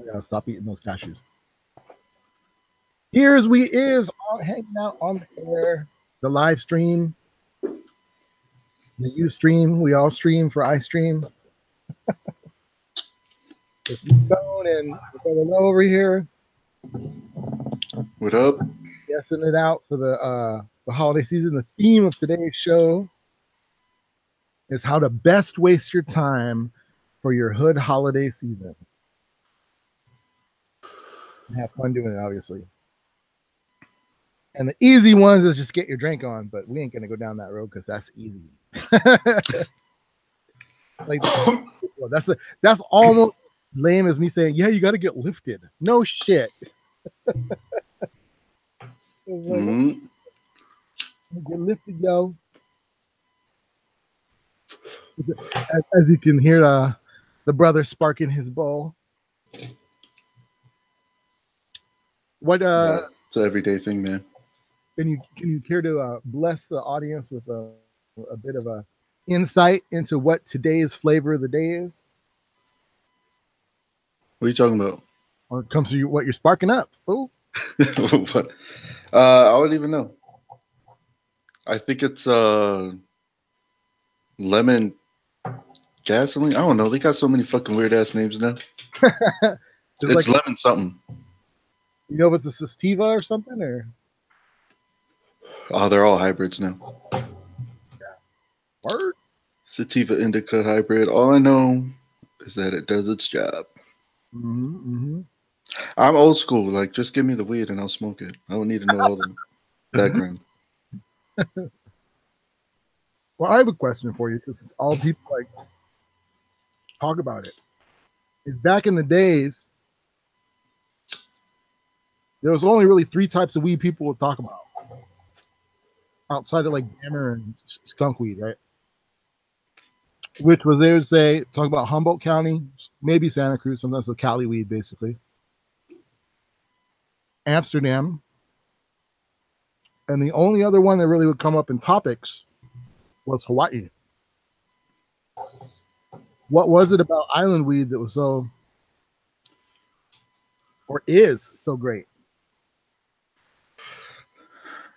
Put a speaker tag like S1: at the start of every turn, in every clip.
S1: I gotta stop eating those cashews. Here's we is hanging out on the air, the live stream, the you stream. We all stream for iStream. It's Stone and Brother over here.
S2: What up?
S1: Guessing it out for the holiday season. The theme of today's show is how to best waste your time for your hood holiday season. And have fun doing it, obviously. And the easy ones is just get your drink on, but we ain't gonna go down that road because that's easy. Like that's almost lame as me saying, yeah, you got to get lifted. No shit. Get lifted, yo. As you can hear, the brother sparking his bowl. What?
S2: It's an everyday thing, man.
S1: Can you care to bless the audience with a bit of a insight into what today's flavor of the day is?
S2: What are you talking about?
S1: Or it comes to what you're sparking up. Oh,
S2: I don't even know. I think it's lemon gasoline. I don't know. They got so many fucking weird ass names now. It's like, lemon something.
S1: You know if it's a sativa or something, or?
S2: Oh, they're all hybrids now.
S1: Yeah. Word.
S2: Sativa indica hybrid. All I know is that it does its job.
S1: Mm-hmm.
S2: I'm old school. Like, just give me the weed and I'll smoke it. I don't need to know all the background.
S1: Well, I have a question for you because it's all people like talk about it. Is back in the days, there was only really 3 types of weed people would talk about. Outside of like hammer and skunk weed, right? Which was they would say, talk about Humboldt County, maybe Santa Cruz, sometimes the Cali weed, basically. Amsterdam. And the only other one that really would come up in topics was Hawaii. What was it about island weed that was so, or is so great?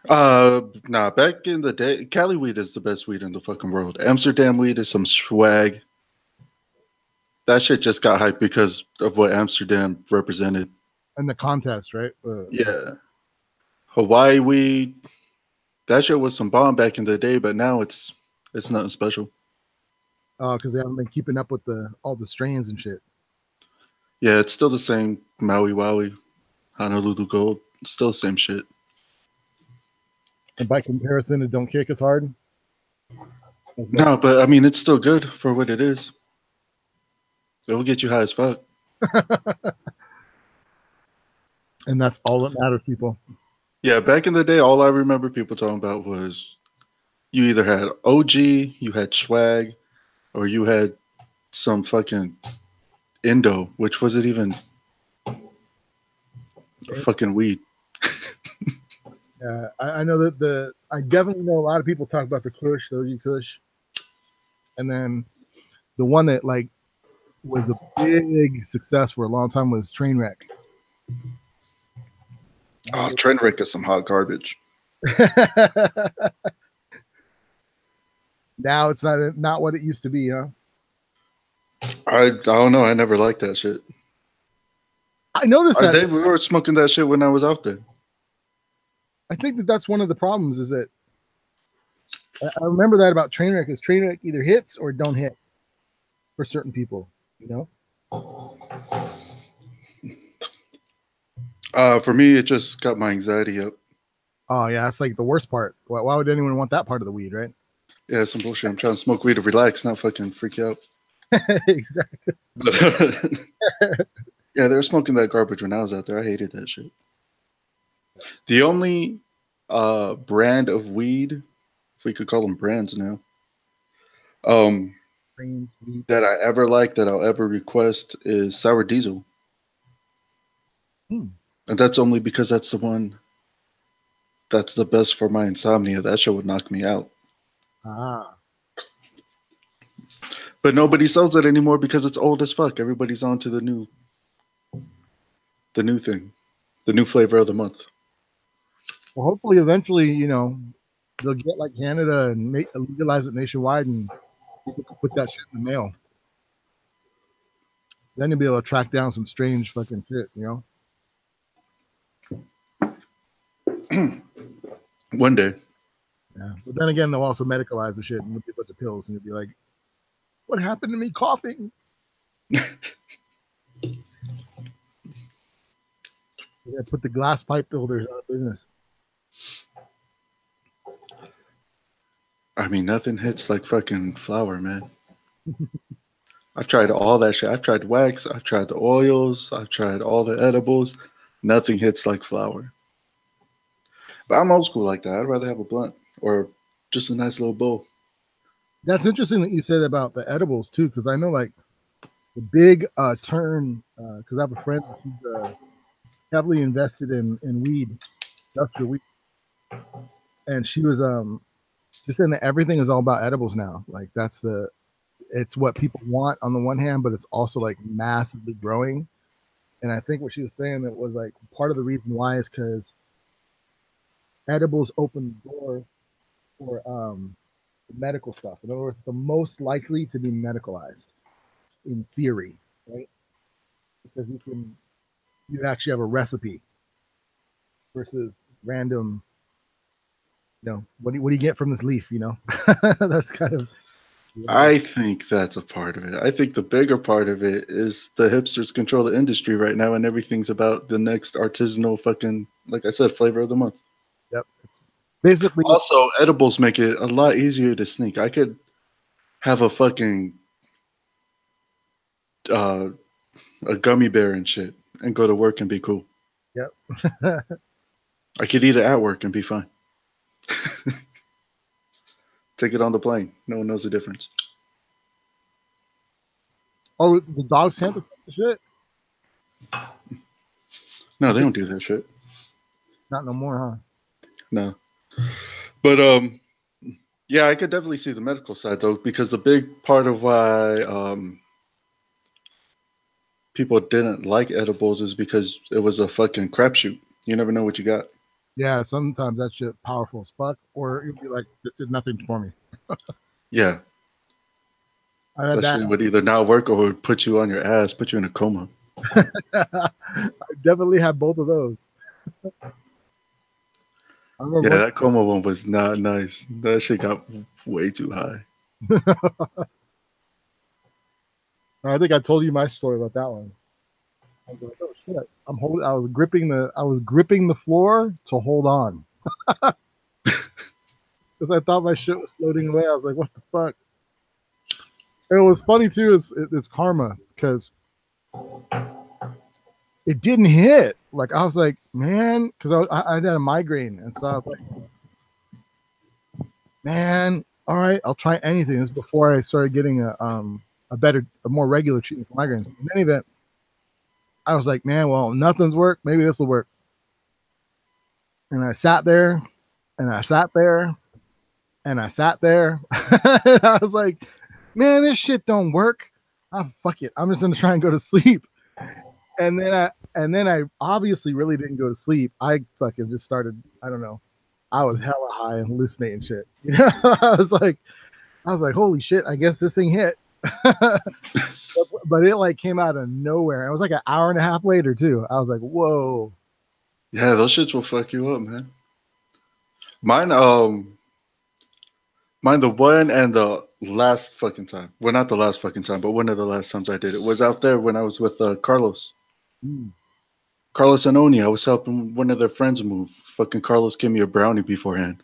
S2: Back in the day, Cali weed is the best weed in the fucking world. Amsterdam weed is some swag. That shit just got hyped because of what Amsterdam represented.
S1: And the contest, right?
S2: Yeah. Hawaii weed, that shit was some bomb back in the day, but now it's nothing special.
S1: Because they haven't been keeping up with all the strains and shit.
S2: Yeah, it's still the same Maui Wowie, Honolulu Gold. It's still the same shit.
S1: And by comparison, it don't kick as hard?
S2: No, but I mean, it's still good for what it is. It will get you high as fuck.
S1: And that's all that matters, people.
S2: Yeah, back in the day, all I remember people talking about was you either had OG, you had swag, or you had some fucking Indo, which was it even? Fucking weed.
S1: I know that I definitely know a lot of people talk about the Kush, the OG Kush, and then the one that like was a big success for a long time was Trainwreck.
S2: Oh, Trainwreck is some hot garbage.
S1: Now it's not what it used to be, huh?
S2: I don't know. I never liked that shit.
S1: I noticed that
S2: we were smoking that shit when I was out there.
S1: I think that's one of the problems is that I remember that about Trainwreck is Trainwreck either hits or don't hit for certain people, you know?
S2: For me, it just got my anxiety up.
S1: Oh, yeah, that's like the worst part. Why would anyone want that part of the weed, right?
S2: Yeah, some bullshit. I'm trying to smoke weed to relax, not fucking freak out.
S1: Exactly.
S2: Yeah, they were smoking that garbage when I was out there. I hated that shit. The only brand of weed, if we could call them brands now, that I ever like, that I'll ever request is Sour Diesel. And that's only because that's the one that's the best for my insomnia. That shit would knock me out.
S1: But
S2: nobody sells it anymore because it's old as fuck. Everybody's on to the new the new thing, the new flavor of the month.
S1: Well, hopefully, eventually, they'll get like Canada and legalize it nationwide, and people can put that shit in the mail. Then you'll be able to track down some strange fucking shit,
S2: One day.
S1: Yeah. But then again, they'll also medicalize the shit and give you a bunch of pills, and you'll be like, "What happened to me coughing?" They're gonna put the glass pipe builders out of business.
S2: I mean, nothing hits like fucking flour, man. I've tried all that shit. I've tried wax. I've tried the oils. I've tried all the edibles. Nothing hits like flour. But I'm old school like that. I'd rather have a blunt or just a nice little bowl.
S1: That's interesting that you said about the edibles too, because I know like the big turn. Because I have a friend who's heavily invested in weed, industrial weed, and she was just saying that everything is all about edibles now. Like it's what people want on the one hand, but it's also like massively growing. And I think what she was saying that was like part of the reason why is because edibles open the door for medical stuff. In other words, the most likely to be medicalized in theory, right? Because you actually have a recipe versus random. What do you get from this leaf? That's kind of.
S2: I think that's a part of it. I think the bigger part of it is the hipsters control the industry right now, and everything's about the next artisanal fucking, like I said, flavor of the month.
S1: Yep. It's basically.
S2: Also, edibles make it a lot easier to sneak. I could have a fucking a gummy bear and shit and go to work and be cool.
S1: Yep.
S2: I could eat it at work and be fine. Take it on the plane. No one knows the difference.
S1: Oh, the dogs can't do shit?
S2: No, they don't do that shit.
S1: Not no more, huh?
S2: No. But yeah, I could definitely see the medical side though, because the big part of why people didn't like edibles is because it was a fucking crapshoot. You never know what you got.
S1: Yeah, sometimes that shit powerful as fuck, or you'd be like, this did nothing for me.
S2: Yeah. That shit would either not work or would put you on your ass, put you in a coma.
S1: I definitely had both of those.
S2: Yeah, that coma one was not nice. That shit got way too high.
S1: I think I told you my story about that one. I was like, oh shit! I was gripping the floor to hold on because I thought my shit was floating away. I was like, what the fuck? And it was funny too. It's karma because it didn't hit. Like I was like, man, because I had a migraine and so I was like, man, all right, I'll try anything. This is before I started getting a more regular treatment for migraines. In any event, I was like, man, well, nothing's worked. Maybe this will work. And I sat there, and I sat there, and I sat there. And I was like, man, this shit don't work. Fuck it. I'm just gonna try and go to sleep. And then I obviously really didn't go to sleep. I fucking just started. I don't know. I was hella high and hallucinating shit. I was like, holy shit! I guess this thing hit. But it like came out of nowhere. It was like an hour and a half later too. I was like, whoa.
S2: Yeah, those shits will fuck you up, man. Mine, the one and the last fucking time. Well, not the last fucking time, but one of the last times I did it was out there when I was with Carlos. Carlos and Oni. I was helping one of their friends move. Fucking Carlos gave me a brownie beforehand.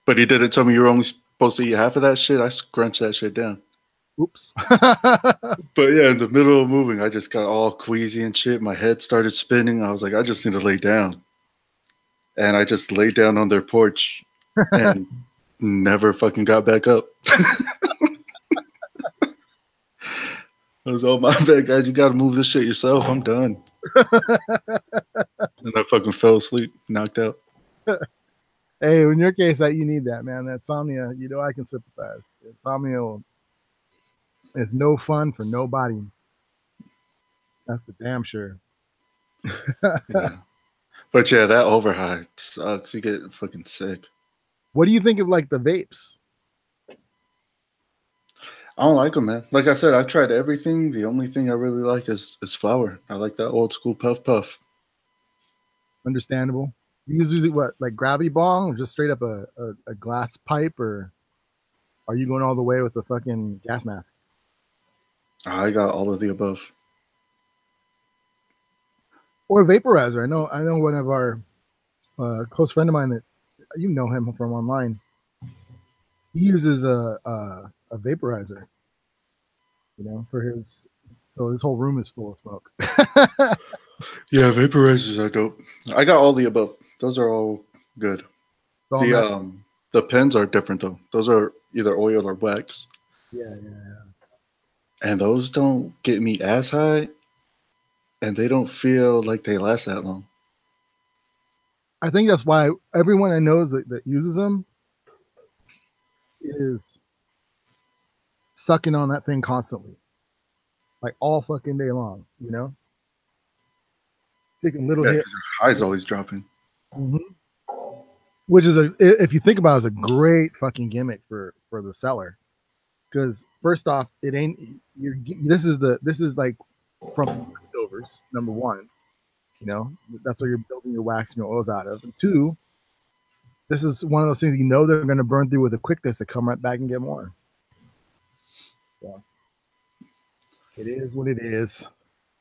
S2: But he didn't tell me you were only supposed to eat half of that shit. I scrunched that shit down.
S1: Oops.
S2: But yeah, in the middle of moving, I just got all queasy and shit. My head started spinning. I was like, I just need to lay down. And I just laid down on their porch and never fucking got back up. I was, oh, my bad, guys. You got to move this shit yourself. I'm done. And I fucking fell asleep, knocked out.
S1: Hey, in your case, you need that, man. That insomnia, I can sympathize. Insomnia is no fun for nobody. That's for damn sure.
S2: Yeah. But yeah, that overhigh sucks. You get fucking sick.
S1: What do you think of like the vapes?
S2: I don't like them, man. Like I said, I've tried everything. The only thing I really like is flour. I like that old school puff puff.
S1: Understandable. You use it what, like gravity bong, or just straight up a glass pipe, or are you going all the way with the fucking gas mask?
S2: I got all of the above.
S1: Or a vaporizer. I know one of our close friend of mine that you know him from online. He uses a vaporizer, you know, for his, so his whole room is full of smoke.
S2: Yeah, vaporizers are dope. I got all the above. Those are all good.
S1: So
S2: The pens are different though. Those are either oil or wax.
S1: yeah.
S2: And those don't get me as high, and they don't feel like they last that long.
S1: I think that's why everyone I know that uses them is sucking on that thing constantly, like all fucking day long, you know, taking little
S2: Yeah,
S1: hit.
S2: your high's always dropping.
S1: Mm-hmm. Which is if you think about it, is a great fucking gimmick for the seller. Because first off, it ain't this is like from leftovers, number one. You know, that's what you're building your wax and your oils out of. And two, this is one of those things you know they're going to burn through with a quickness to come right back and get more. So it is what it is.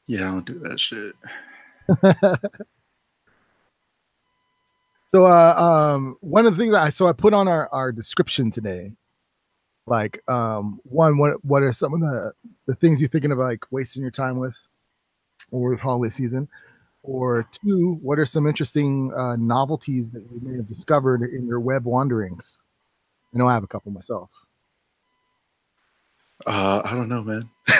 S2: Yeah, I don't do that shit.
S1: So one of the things I put on our description today, like one, what are some of the things you're thinking of like wasting your time with over the holiday season? Or two, what are some interesting novelties that you may have discovered in your web wanderings? I know I have a couple myself.
S2: I don't know, man.
S1: I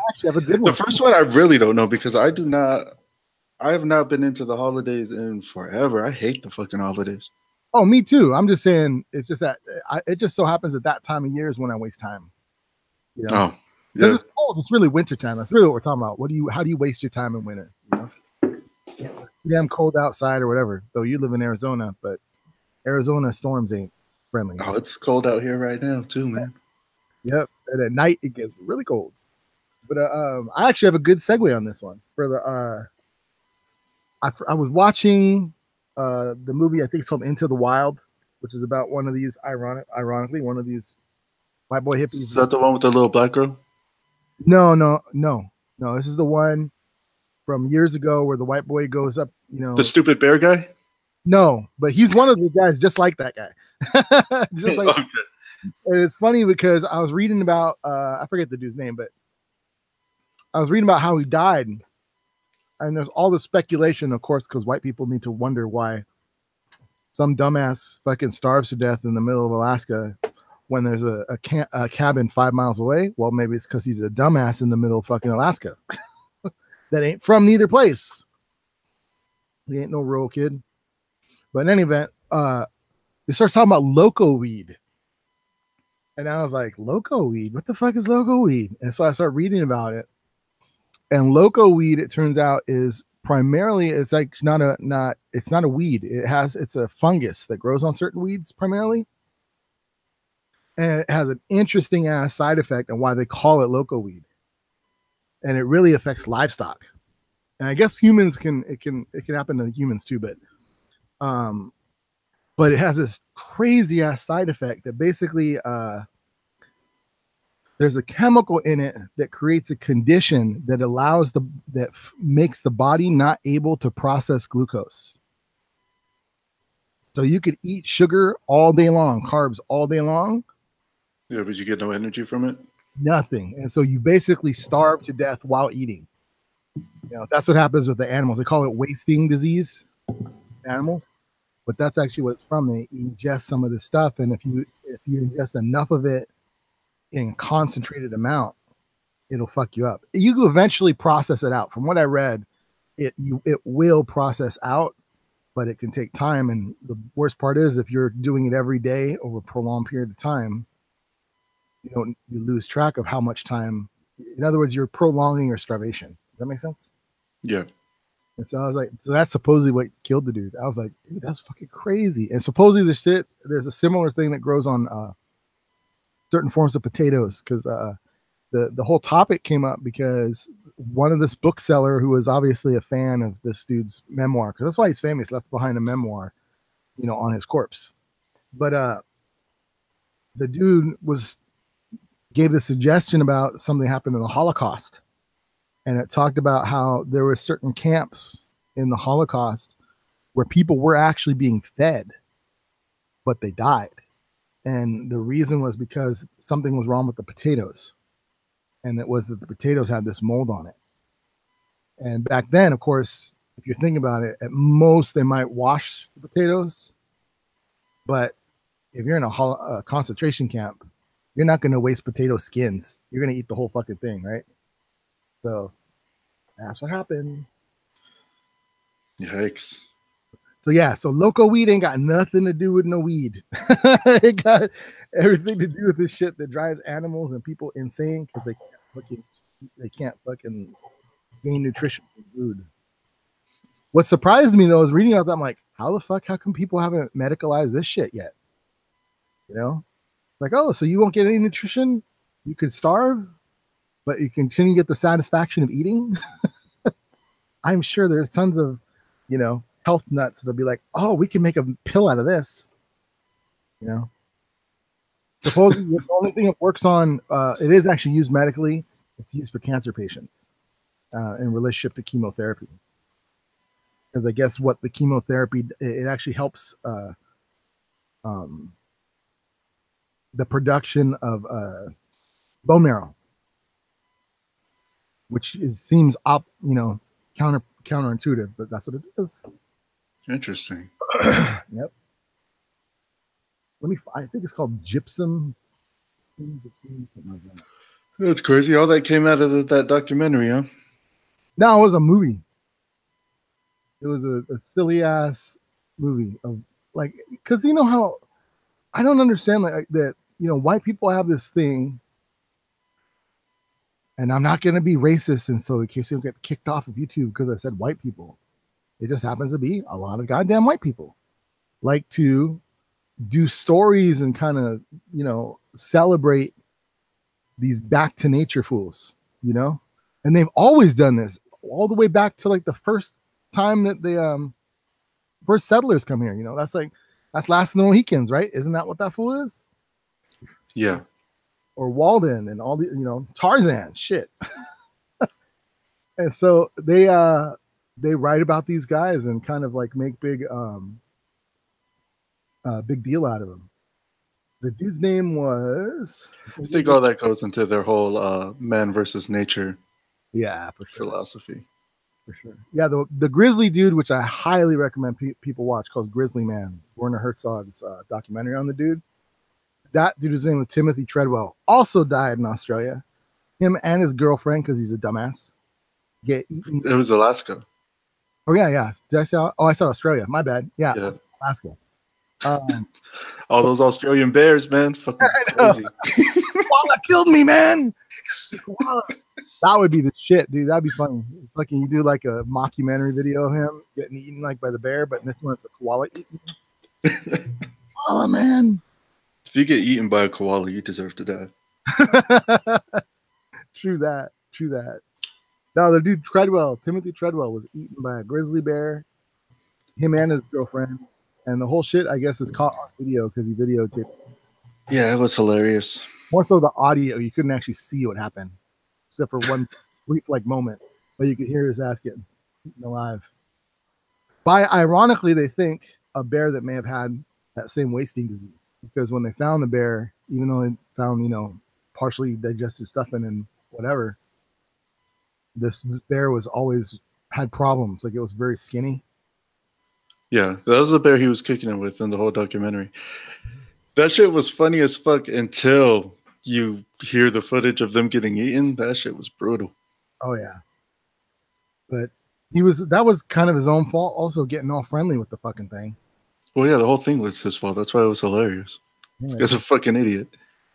S1: actually have a good one.
S2: The first one I really don't know because I have not been into the holidays in forever. I hate the fucking holidays.
S1: Oh, me too. I'm just saying, it's just that it just so happens at that time of year is when I waste time. You know?
S2: Oh, yeah.
S1: It's cold. It's really winter time. That's really what we're talking about. How do you waste your time in winter? You know? Damn cold outside or whatever. Though you live in Arizona, but Arizona storms ain't friendly.
S2: Oh, it's cold out here right now too, man.
S1: Yep. And at night it gets really cold. But I actually have a good segue on this one for the. I was watching the movie. I think it's called Into the Wild, which is about one of these ironically one of these white boy hippies.
S2: Is that the one with the little black girl?
S1: No. This is the one from years ago where the white boy goes up. You know,
S2: the stupid bear guy.
S1: No, but he's one of the guys just like that guy. Just like, okay. And it's funny because I was reading about I forget the dude's name, but I was reading about how he died. And there's all this speculation, of course, because white people need to wonder why some dumbass fucking starves to death in the middle of Alaska when there's a cabin 5 miles away. Well, maybe it's because he's a dumbass in the middle of fucking Alaska that ain't from neither place. He ain't no rural kid. But in any event, they start talking about loco weed. And I was like, loco weed? What the fuck is loco weed? And so I started reading about it. And loco weed, it turns out, is primarily, it's like it's not a weed. It's a fungus that grows on certain weeds primarily. And it has an interesting ass side effect and why they call it loco weed. And it really affects livestock. And I guess it can happen to humans too, but it has this crazy ass side effect that basically there's a chemical in it that creates a condition that makes the body not able to process glucose. So you could eat sugar all day long, carbs all day long.
S2: Yeah, but you get no energy from it.
S1: Nothing. And so you basically starve to death while eating. You know, that's what happens with the animals. They call it wasting disease, animals. But that's actually what it's from. They ingest some of this stuff, and if you ingest enough of it in a concentrated amount, it'll fuck you up. You can eventually process it out. From what I read, it will process out, but it can take time. And the worst part is if you're doing it every day over a prolonged period of time, you lose track of how much time. In other words, you're prolonging your starvation. that make sense?
S2: Yeah.
S1: And so I was like, so that's supposedly what killed the dude. I was like, dude, that's fucking crazy. And supposedly there's a similar thing that grows on certain forms of potatoes, because the whole topic came up because one of this bookseller who was obviously a fan of this dude's memoir, because that's why he's famous, left behind a memoir, on his corpse. But the dude gave the suggestion about something happened in the Holocaust, and it talked about how there were certain camps in the Holocaust where people were actually being fed, but they died. And the reason was because something was wrong with the potatoes. And it was that the potatoes had this mold on it. And back then, of course, if you think about it, at most they might wash the potatoes. But if you're in a concentration camp, you're not going to waste potato skins. You're going to eat the whole fucking thing, right? So that's what happened.
S2: Yikes.
S1: So yeah, so loco weed ain't got nothing to do with no weed. It got everything to do with this shit that drives animals and people insane because they can't fucking gain nutrition from food. What surprised me though is reading about that, I'm like, how come people haven't medicalized this shit yet? Like, oh, so you won't get any nutrition? You could starve, but you continue to get the satisfaction of eating? I'm sure there's tons of, health nuts that'll be like, oh, we can make a pill out of this. Supposedly the only thing it works on, it is actually used medically. It's used for cancer patients in relationship to chemotherapy. Because I guess what the chemotherapy, it actually helps the production of bone marrow, which seems counterintuitive, but that's what it is.
S2: Interesting.
S1: Yep. I think it's called gypsum.
S2: That's crazy. All that came out of that documentary, huh?
S1: No, it was a movie. It was a silly ass movie of like, because how I don't understand that white people have this thing, and I'm not going to be racist, and so in case you don't get kicked off of YouTube because I said white people, it just happens to be a lot of goddamn white people like to do stories and kind of celebrate these back to nature fools, and they've always done this all the way back to like the first time that the first settlers come here. That's Last of the Mohicans, right? Isn't that what that fool is?
S2: Yeah.
S1: Or Walden and all the Tarzan shit. And so they write about these guys and kind of like make big deal out of them. The dude's name was,
S2: I think all that goes into their whole man versus nature
S1: for sure.
S2: philosophy.
S1: For sure. Yeah, the Grizzly dude, which I highly recommend people watch, called Grizzly Man, Werner Herzog's documentary on the dude. That dude's name was Timothy Treadwell. Also died in Australia. Him and his girlfriend, because he's a dumbass, get eaten.
S2: It was Alaska.
S1: Oh yeah. Did I say? Oh, I said Australia. My bad. Yeah. Alaska.
S2: All those Australian bears, man. Fucking crazy.
S1: Koala killed me, man. That would be the shit, dude. That'd be funny. Fucking you do like a mockumentary video of him getting eaten like by the bear, but this one's the koala eating. Koala, man.
S2: If you get eaten by a koala, you deserve to die.
S1: True that. No, the dude Timothy Treadwell, was eaten by a grizzly bear. Him and his girlfriend, and the whole shit, I guess, is caught on video because he videotaped.
S2: Yeah, it was hilarious.
S1: More so the audio, you couldn't actually see what happened, except for one brief moment, but you could hear his ass getting eaten alive. Ironically, they think a bear that may have had that same wasting disease, because when they found the bear, even though they found partially digested stuff and whatever, this bear was always had problems. Like, it was very skinny.
S2: Yeah, that was the bear he was kicking it with in the whole documentary. That shit was funny as fuck until you hear the footage of them getting eaten. That shit was brutal.
S1: Oh yeah. But that was kind of his own fault, also getting all friendly with the fucking thing.
S2: Well, yeah, the whole thing was his fault. That's why it was hilarious. This guy's a fucking idiot.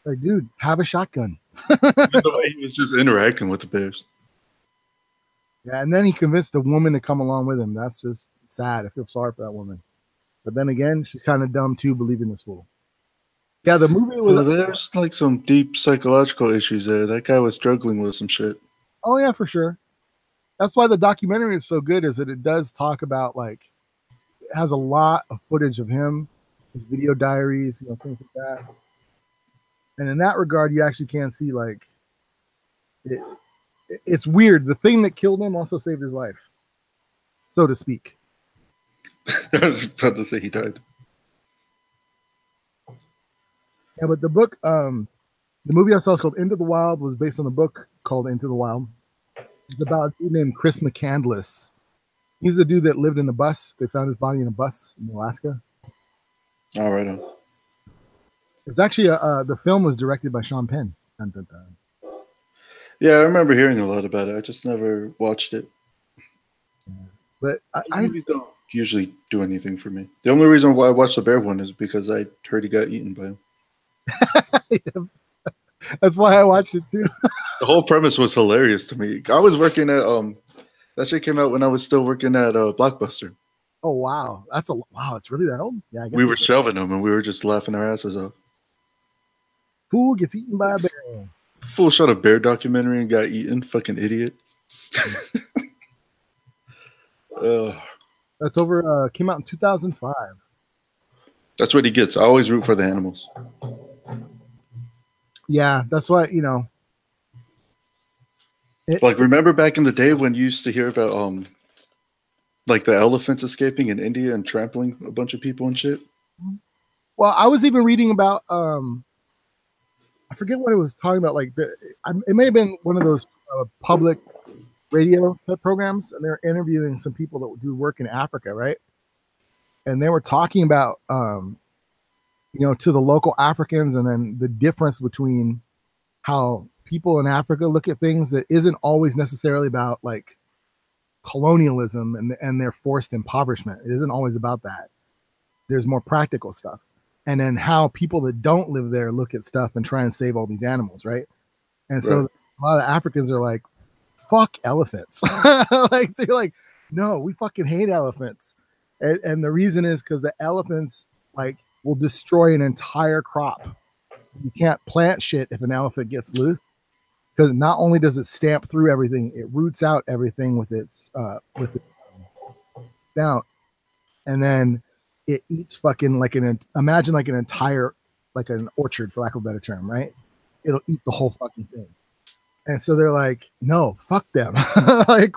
S1: Like, dude, have a shotgun.
S2: The way he was just interacting with the bears.
S1: Yeah, and then he convinced a woman to come along with him. That's just sad. I feel sorry for that woman. But then again, she's kind of dumb too, believing this fool. Yeah, the movie was.
S2: Well, there's like some deep psychological issues there. That guy was struggling with some shit.
S1: Oh yeah, for sure. That's why the documentary is so good, is that it does talk about like it has a lot of footage of him, his video diaries, things like that. And in that regard, you actually can see like it, it's weird. The thing that killed him also saved his life, so to speak.
S2: I was about to say he died.
S1: Yeah, but the book, the movie I saw is called Into the Wild, was based on the book called Into the Wild. It's about a dude named Chris McCandless. He's the dude that lived in the bus. They found his body in a bus in Alaska.
S2: All right. On.
S1: It's actually the film was directed by Sean Penn. Dun, dun, dun.
S2: Yeah, I remember hearing a lot about it. I just never watched it.
S1: But
S2: Movies don't usually do anything for me. The only reason why I watched the bear one is because I heard he got eaten by him.
S1: That's why I watched it too.
S2: The whole premise was hilarious to me. I was working at that shit came out when I was still working at Blockbuster.
S1: Oh wow, it's really that old. Yeah, I guess
S2: we were shelving them and we were just laughing our asses off.
S1: Fool gets eaten by a bear.
S2: Fool shot a bear documentary and got eaten. Fucking idiot.
S1: That's over. Came out in 2005.
S2: That's what he gets. I always root for the animals.
S1: Yeah, that's why
S2: like remember back in the day when you used to hear about like the elephants escaping in India and trampling a bunch of people and shit.
S1: Well, I was even reading about I forget what it was talking about. Like it may have been one of those public radio type programs, and they're interviewing some people that do work in Africa, right? And they were talking about to the local Africans, and then the difference between how people in Africa look at things that isn't always necessarily about like colonialism and their forced impoverishment. It isn't always about that. There's more practical stuff. And then how people that don't live there look at stuff and try and save all these animals, right? And so a lot of Africans are like, fuck elephants. Like they're like, no, we fucking hate elephants. And the reason is because the elephants like will destroy an entire crop. So you can't plant shit if an elephant gets loose, because not only does it stamp through everything, it roots out everything with its snout, and then it eats fucking like imagine like an entire, like an orchard, for lack of a better term, right? It'll eat the whole fucking thing. And so they're like, no, fuck them. Like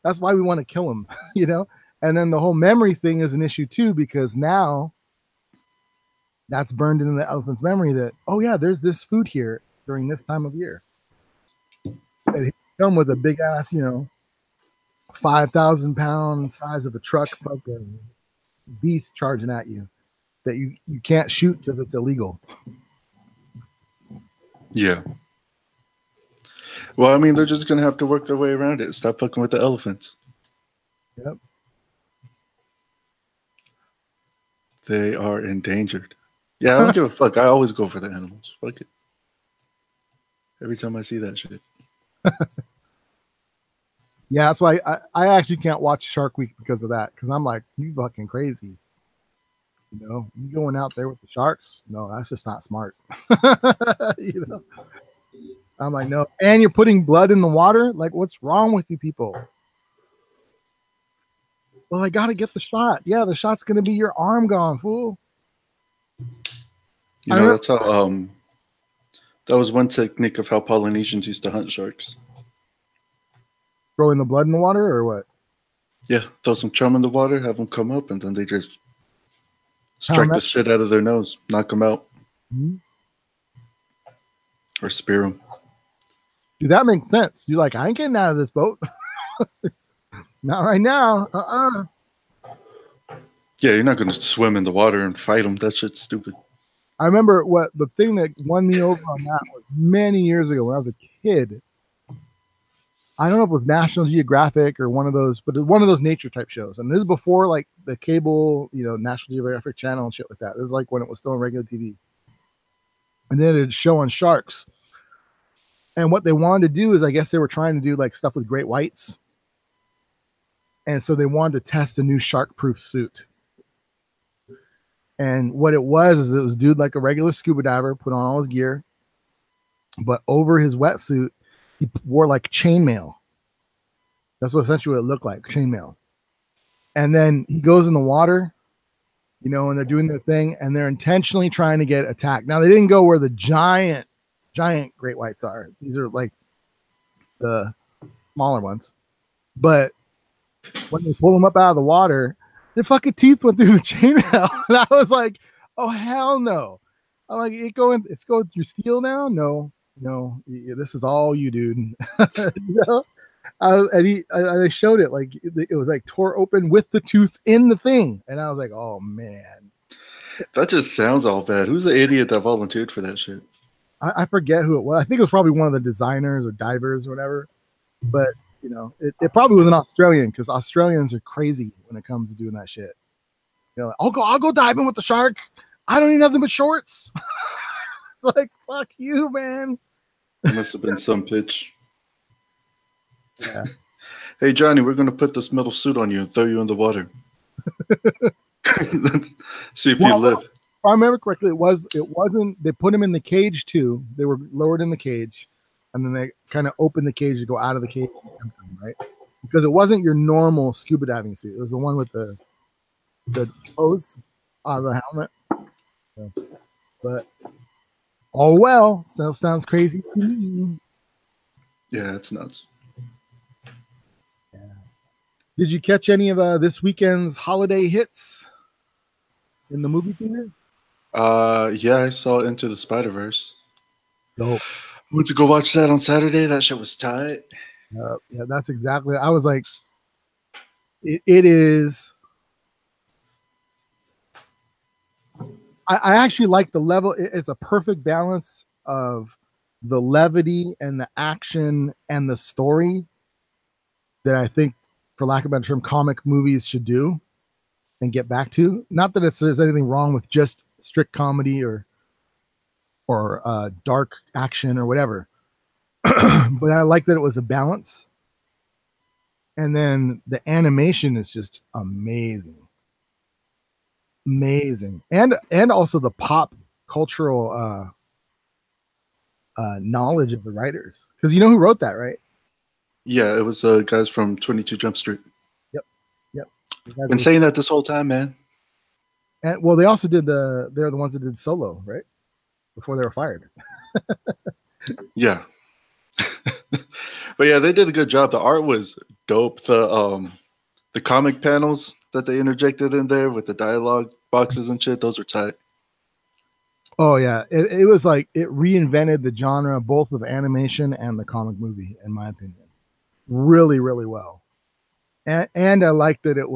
S1: that's why we want to kill them, And then the whole memory thing is an issue too, because now that's burned into the elephant's memory that, oh yeah, there's this food here during this time of year. And he come with a big ass, 5,000 pound size of a truck fucking beast charging at you that you can't shoot because it's illegal.
S2: Yeah. Well, I mean, they're just gonna have to work their way around it. Stop fucking with the elephants.
S1: Yep.
S2: They are endangered. Yeah, I don't give a fuck. I always go for the animals. Fuck it. Every time I see that shit.
S1: Yeah, that's why I actually can't watch Shark Week because of that. Because I'm like, you fucking crazy. You going out there with the sharks? No, that's just not smart. I'm like, no. And you're putting blood in the water? Like, what's wrong with you people? Well, I got to get the shot. Yeah, the shot's going to be your arm gone, fool.
S2: That's how, that was one technique of how Polynesians used to hunt sharks.
S1: Throwing the blood in the water or what?
S2: Yeah, throw some chum in the water, have them come up, and then they just strike the shit out of their nose, knock them out. Mm-hmm. Or spear them.
S1: Dude, that makes sense. You're like, I ain't getting out of this boat. Not right now.
S2: Yeah, you're not going to swim in the water and fight them. That shit's stupid.
S1: I remember the thing that won me over on that was many years ago when I was a kid. I don't know if it was National Geographic or one of those, but one of those nature type shows. And this is before like the cable, National Geographic channel and shit like that. This is like when it was still on regular TV. And then it'd show on sharks. And what they wanted to do is, I guess they were trying to do like stuff with great whites. And so they wanted to test a new shark-proof suit. And what it was is it was dude like a regular scuba diver, put on all his gear, but over his wetsuit, he wore like chainmail. That's what essentially it looked like, chainmail. And then he goes in the water, and they're doing their thing, and they're intentionally trying to get attacked. Now, they didn't go where the giant great whites are. These are like the smaller ones. But when they pull them up out of the water, their fucking teeth went through the chainmail. And I was like, oh, hell no. I'm like, it's going through steel now? No, this is all you, dude. I showed it like it was like tore open with the tooth in the thing, and I was like, "Oh man,
S2: that just sounds all bad." Who's the idiot that volunteered for that shit?
S1: I forget who it was. I think it was probably one of the designers or divers or whatever. But it probably was an Australian because Australians are crazy when it comes to doing that shit. Like, I'll go diving with the shark. I don't need nothing but shorts. It's like, fuck you, man.
S2: It must have been some pitch.
S1: Yeah.
S2: Hey Johnny, we're gonna put this metal suit on you and throw you in the water. See if you live.
S1: If I remember correctly, it wasn't. They put him in the cage too. They were lowered in the cage, and then they kind of opened the cage to go out of the cage, right? Because it wasn't your normal scuba diving suit. It was the one with the hose on the helmet. So, but oh well, sounds crazy to me.
S2: Yeah, it's nuts.
S1: Did you catch any of this weekend's holiday hits in the movie theater?
S2: Yeah, I saw Into the Spider-Verse.
S1: Dope.
S2: Went to go watch that on Saturday. That shit was tight.
S1: Yeah, that's exactly. I was like, it is. I actually like the level. It's a perfect balance of the levity and the action and the story that I think, for lack of a better term, comic movies should do and get back to. Not that there's anything wrong with just strict comedy or dark action or whatever, but I like that it was a balance. And then the animation is just amazing, and also the pop cultural knowledge of the writers, because you know who wrote that, right?
S2: Yeah, it was guys from 22 Jump Street.
S1: Yep.
S2: Been saying that this whole time, man.
S1: And well, they also did they're the ones that did Solo, right? Before they were fired.
S2: Yeah. But yeah, they did a good job. The art was dope. The comic panels that they interjected in there with the dialogue boxes and shit, those were tight.
S1: Oh yeah, it was like it reinvented the genre both of animation and the comic movie, in my opinion. Really, really well. And I liked that it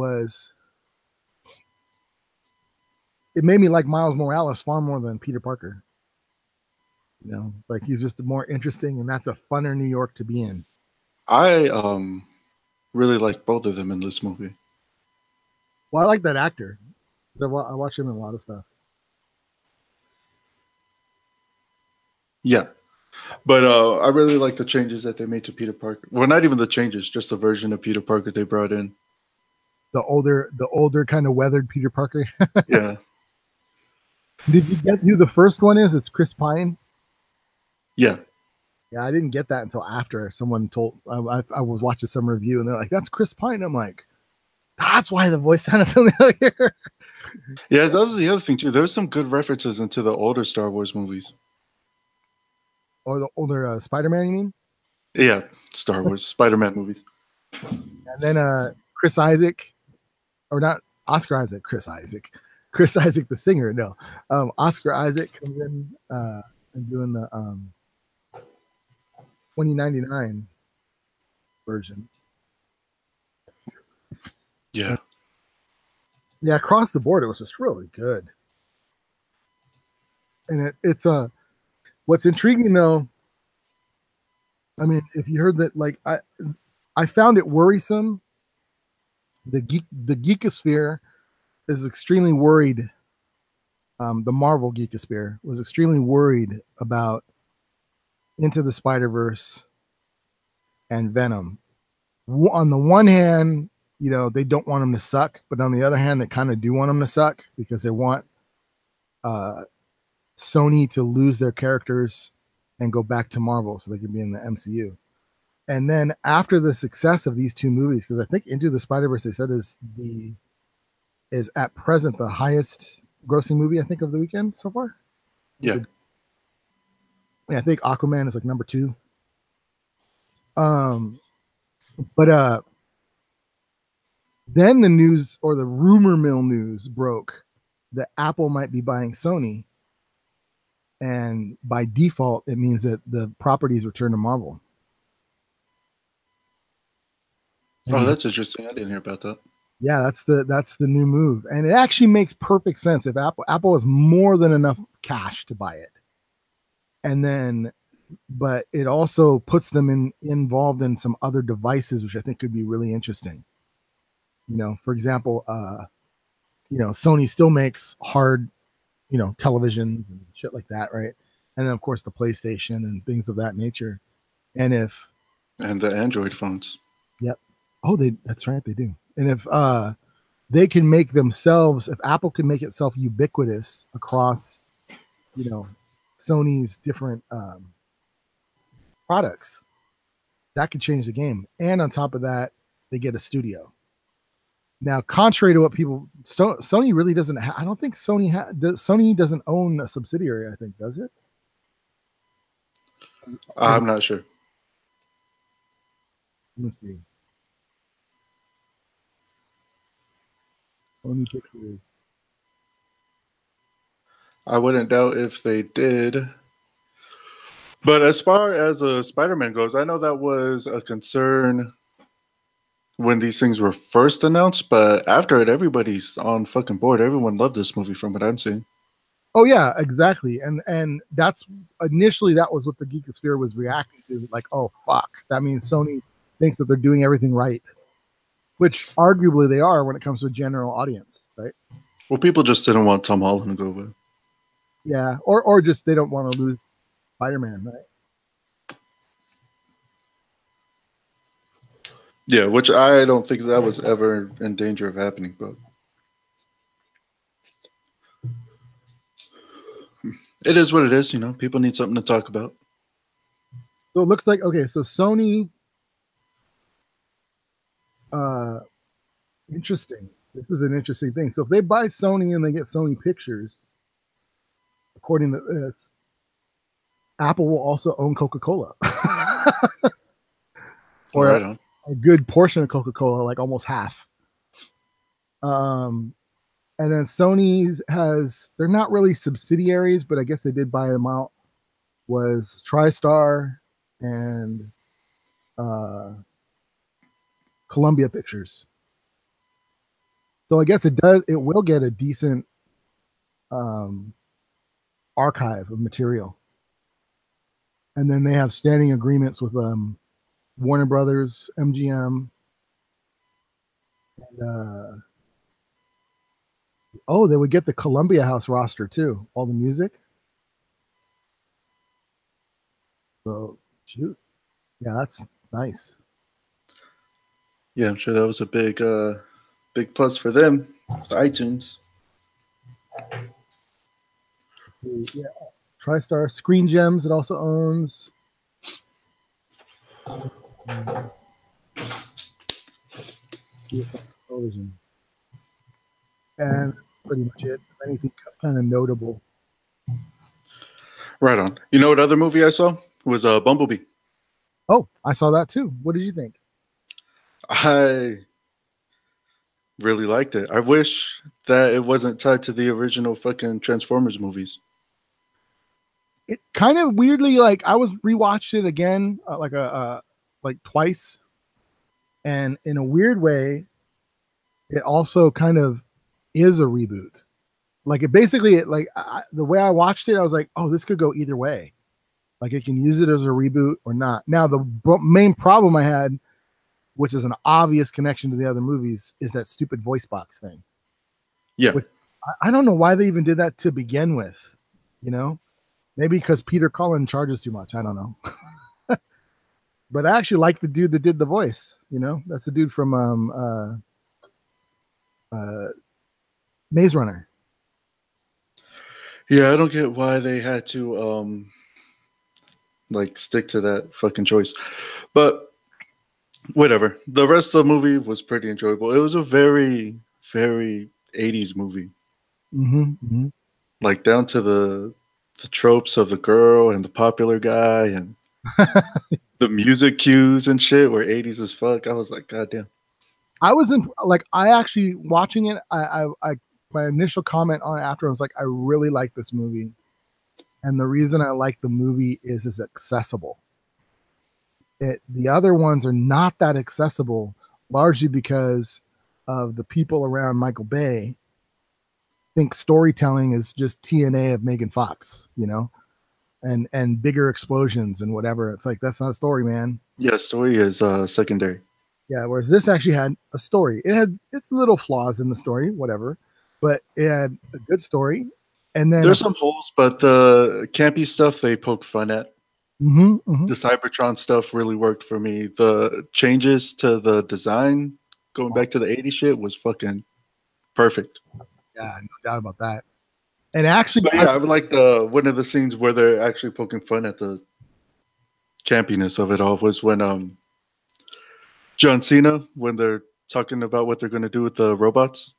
S1: made me like Miles Morales far more than Peter Parker. Like he's just more interesting, and that's a funner New York to be in.
S2: I really like both of them in this movie.
S1: Well, I like that actor. I watch him in a lot of stuff.
S2: Yeah. But I really like the changes that they made to Peter Parker. Well, not even the changes, just the version of Peter Parker they brought in.
S1: The older kind of weathered Peter Parker.
S2: Yeah.
S1: Did you get who the first one is? It's Chris Pine.
S2: Yeah.
S1: Yeah, I didn't get that until after someone told. I was watching some review, and they're like, "That's Chris Pine." I'm like, "That's why the voice sounded familiar."
S2: Yeah, that was the other thing too. There's some good references into the older Star Wars movies.
S1: Or the older Spider-Man, you mean?
S2: Yeah, Star Wars, Spider-Man movies.
S1: And then Chris Isaac, or not Oscar Isaac, Chris Isaac, the singer. No, Oscar Isaac comes in and doing the 2099 version.
S2: Yeah.
S1: Yeah, across the board, it was just really good. And it's what's intriguing though, I mean, if you heard that, like I found it worrisome. The geekosphere is extremely worried. The Marvel geekosphere was extremely worried about Into the Spider-Verse and Venom. On the one hand, you know, they don't want them to suck, but on the other hand, they kind of do want them to suck because they want uh, Sony to lose their characters and go back to Marvel so they can be in the MCU. And then after the success of these two movies, because I think Into the Spider-Verse they said is at present the highest grossing movie I think of the weekend so far.
S2: Yeah.
S1: I think Aquaman is like number 2. But then the news or the rumor mill news broke that Apple might be buying Sony, and by default, it means that the properties return to Marvel.
S2: Oh, that's interesting. I didn't hear about that.
S1: Yeah, that's the new move, and it actually makes perfect sense. If Apple has more than enough cash to buy it, and then, but it also puts them involved in some other devices, which I think could be really interesting. You know, for example, you know, Sony still makes hard, you know, televisions and shit like that, right? And then of course the PlayStation and things of that nature. And
S2: the Android phones.
S1: Yep. Oh, that's right, they do. And if they can make themselves, if Apple can make itself ubiquitous across, you know, Sony's different products, that could change the game. And on top of that, they get a studio. Now, contrary to what people, Sony really doesn't. I don't think Sony doesn't own a subsidiary. I think, does it?
S2: I'm not sure.
S1: Let me see. Sony Pictures.
S2: I wouldn't doubt if they did. But as far as Spider-Man goes, I know that was a concern when these things were first announced, but after it, everybody's on fucking board. Everyone loved this movie from what I'm seeing.
S1: Oh yeah, exactly. And that's initially that was what the Geekosphere was reacting to. Like, oh fuck, that means Sony thinks that they're doing everything right, which arguably they are when it comes to a general audience, right?
S2: Well, people just didn't want Tom Holland to go away.
S1: Yeah, or just they don't want to lose Spider-Man, right?
S2: Yeah, which I don't think that was ever in danger of happening, but it is what it is, you know. People need something to talk about.
S1: So it looks like, okay, so Sony, interesting. This is an interesting thing. So if they buy Sony and they get Sony Pictures, according to this, Apple will also own Coca-Cola. Or
S2: right on.
S1: A good portion of Coca-Cola, like almost half. And then Sony has, they're not really subsidiaries, but I guess they did buy them out, was TriStar and Columbia Pictures. So I guess it will get a decent archive of material. And then they have standing agreements with Warner Brothers, MGM, and they would get the Columbia House roster too, all the music. So shoot, yeah, that's nice.
S2: Yeah, I'm sure that was a big plus for them, iTunes.
S1: Yeah, TriStar, Screen Gems, it also owns. Television. And pretty much it. Anything kind of notable.
S2: Right on. You know what other movie I saw? It was Bumblebee.
S1: Oh, I saw that too. What did you think?
S2: I really liked it. I wish that it wasn't tied to the original fucking Transformers movies.
S1: It kind of weirdly, like, I was rewatched it again, like twice, and in a weird way, it also kind of is a reboot. Like it basically, the way I watched it, I was like, oh, this could go either way. Like it can use it as a reboot or not. Now the main problem I had, which is an obvious connection to the other movies, is that stupid voice box thing.
S2: Yeah,
S1: I don't know why they even did that to begin with. You know, maybe because Peter Cullen charges too much. I don't know. But I actually like the dude that did the voice. You know, that's the dude from Maze Runner.
S2: Yeah, I don't get why they had to like stick to that fucking choice. But whatever. The rest of the movie was pretty enjoyable. It was a very, very 80s movie.
S1: Mm-hmm.
S2: Like down to the tropes of the girl and the popular guy and the music cues and shit were 80s as fuck. I was like, God damn.
S1: I was in like I actually watching it. I my initial comment on it after I was like, I really like this movie, and the reason I like the movie is it's accessible. The other ones are not that accessible, largely because of the people around Michael Bay think storytelling is just TNA of Megan Fox, you know, and bigger explosions and whatever. It's like that's not a story, man.
S2: Yeah, story is secondary.
S1: Yeah, whereas this actually had a story. It had its little flaws in the story, whatever, but it had a good story. And then
S2: There's some holes, but the campy stuff they poke fun at. The Cybertron stuff really worked for me. The changes to the design, going back to the 80s shit, was fucking perfect.
S1: yeah, no doubt about that. And actually,
S2: But yeah, I would like the one of the scenes where they're actually poking fun at the campiness of it all was when John Cena, when they're talking about what they're going to do with the robots,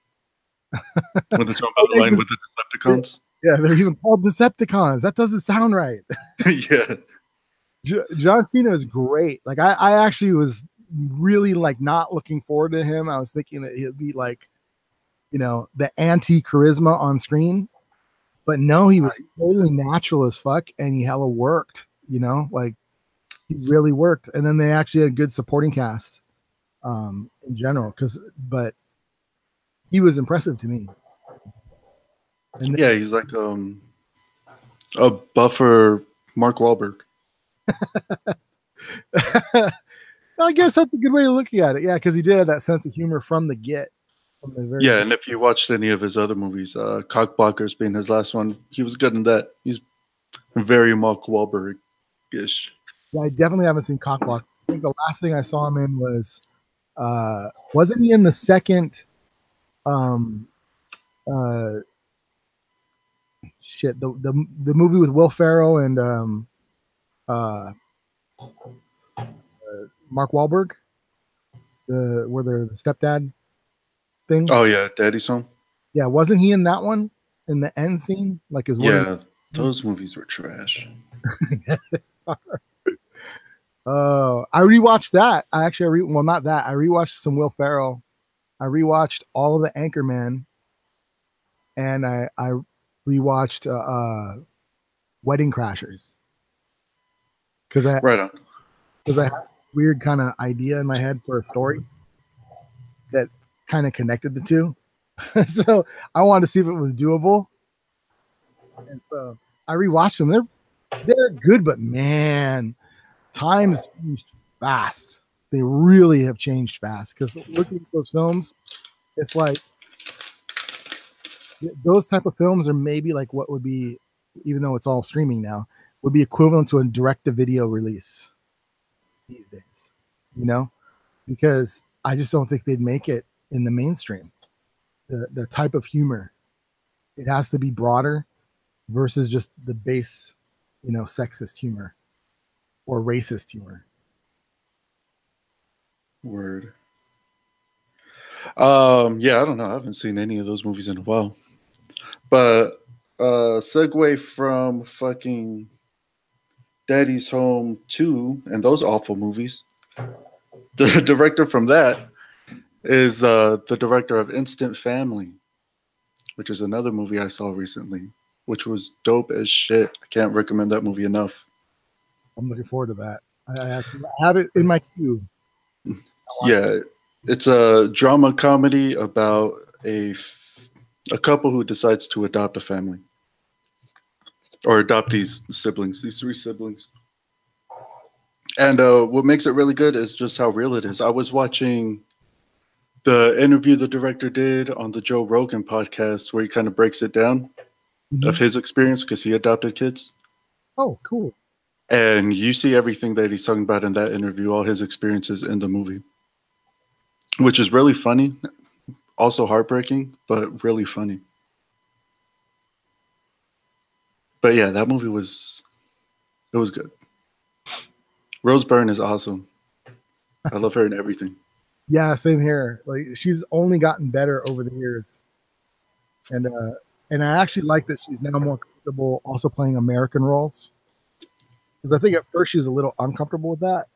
S2: when they're talking about align with the Decepticons.
S1: Yeah, they're even called Decepticons. That doesn't sound right.
S2: Yeah.
S1: John Cena is great. Like I actually was really like not looking forward to him. I was thinking that he'd be like, you know, the anti charisma on screen, but no, he was totally natural as fuck, and he hella worked. You know, like he really worked. And then they actually had a good supporting cast in general. But he was impressive to me.
S2: And then, yeah, he's like a buffer Mark Wahlberg.
S1: I guess that's a good way of looking at it. Yeah, because he did have that sense of humor from the get.
S2: Yeah, and if you watched any of his other movies, Cockblockers being his last one, he was good in that. He's very Mark Wahlberg-ish.
S1: Yeah, I definitely haven't seen Cockblock. I think the last thing I saw him in was wasn't he in the second shit, the movie with Will Ferrell and Mark Wahlberg, where they're the stepdad thing.
S2: Oh yeah, Daddy's Home.
S1: Yeah, wasn't he in that one in the end scene? Like his
S2: those movies were trash.
S1: Oh, I rewatched that. I rewatched some Will Ferrell. I rewatched all of the Anchorman, and I rewatched Wedding Crashers because I had a weird kind of idea in my head for a story that kind of connected the two. So I wanted to see if it was doable. And so I rewatched them. They're good, but man, times changed fast. They really have changed fast because looking at those films, it's like those type of films are maybe like what would be, even though it's all streaming now, would be equivalent to a direct-to-video release these days, you know, because I just don't think they'd make it in the mainstream. The type of humor, it has to be broader versus just the base, you know, sexist humor or racist humor.
S2: Word. Yeah, I don't know. I haven't seen any of those movies in a while. But segue from fucking Daddy's Home 2 and those awful movies. The director from that is the director of Instant Family, which is another movie I saw recently, which was dope as shit. I can't recommend that movie enough.
S1: I'm looking forward to that. I have it in my queue.
S2: Yeah, it's a drama comedy about a couple who decides to adopt a family or adopt these three siblings. And what makes it really good is just how real it is. I was watching the interview the director did on the Joe Rogan podcast where he kind of breaks it down of his experience because he adopted kids.
S1: Oh, cool.
S2: And you see everything that he's talking about in that interview, all his experiences in the movie, which is really funny. also heartbreaking, but really funny. But yeah, that movie was good. Rose Byrne is awesome. I love her in everything.
S1: Yeah, same here. Like she's only gotten better over the years, and I actually like that she's now more comfortable also playing American roles, because I think at first she was a little uncomfortable with that.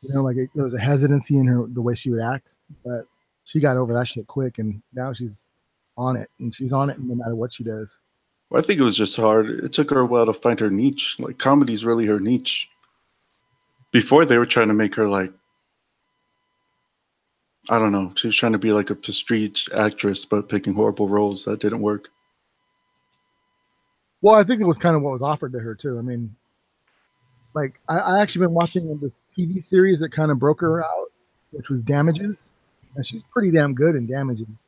S1: You know, like there was a hesitancy in her the way she would act, but she got over that shit quick, and now she's on it, and she's on it no matter what she does.
S2: Well, I think it was just hard. It took her a while to find her niche. Like comedy's really her niche. Before they were trying to make her like, I don't know, she was trying to be like a prestige actress, but picking horrible roles that didn't work.
S1: Well, I think it was kind of what was offered to her too. I mean, like I actually been watching this TV series that kind of broke her out, which was Damages, and she's pretty damn good in Damages.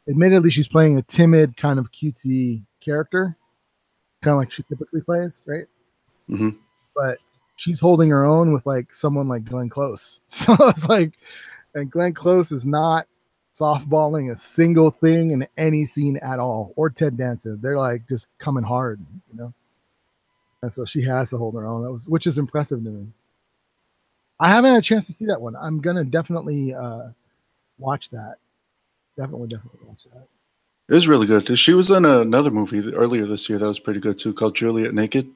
S1: Admittedly, she's playing a timid, kind of cutesy character, kind of like she typically plays, right?
S2: Hmm.
S1: But she's holding her own with like someone like Glenn Close. So it's like, and Glenn Close is not softballing a single thing in any scene at all, or Ted Danson. They're like just coming hard, you know. And so she has to hold her own. Which is impressive to me. I haven't had a chance to see that one. I'm gonna definitely watch that. Definitely watch that.
S2: It was really good. She was in another movie earlier this year that was pretty good too, called Juliet Naked,
S1: I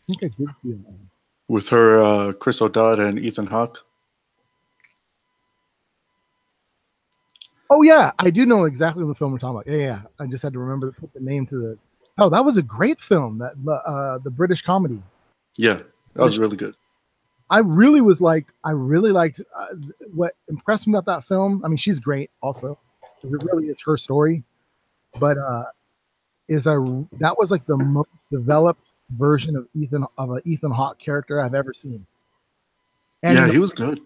S1: think I did see that one.
S2: with her, Chris O'Dowd and Ethan Hawke.
S1: Oh yeah, I do know exactly the film we're talking about. Yeah. I just had to remember to put the name to the. Oh, that was a great film. That the British comedy.
S2: Yeah, that was really good.
S1: I really liked what impressed me about that film. I mean, she's great also, because it really is her story. But that was like the most developed version of an Ethan Hawke character I've ever seen. And
S2: yeah, he was good.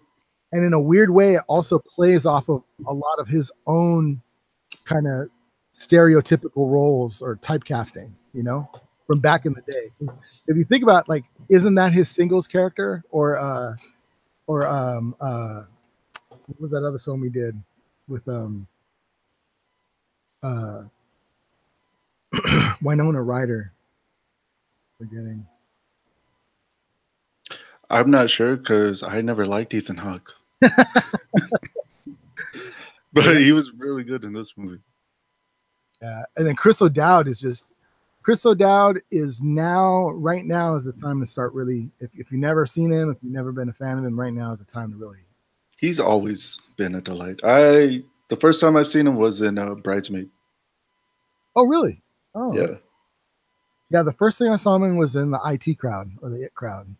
S1: And in a weird way, it also plays off of a lot of his own kind of stereotypical roles or typecasting, you know, from back in the day. If you think about, like, isn't that his Singles character, or what was that other film he did with Winona Ryder? Forgetting.
S2: I'm not sure because I never liked Ethan Hawke. But he was really good in this movie.
S1: Yeah, and then Chris O'Dowd is right now is the time to start really. If you've never seen him, if you've never been a fan of him, right now is the time to really.
S2: He's always been a delight. The first time I've seen him was in Bridesmaid.
S1: Oh, really? Oh,
S2: yeah.
S1: Yeah, the first thing I saw him in was in the IT Crowd, or the It Crowd.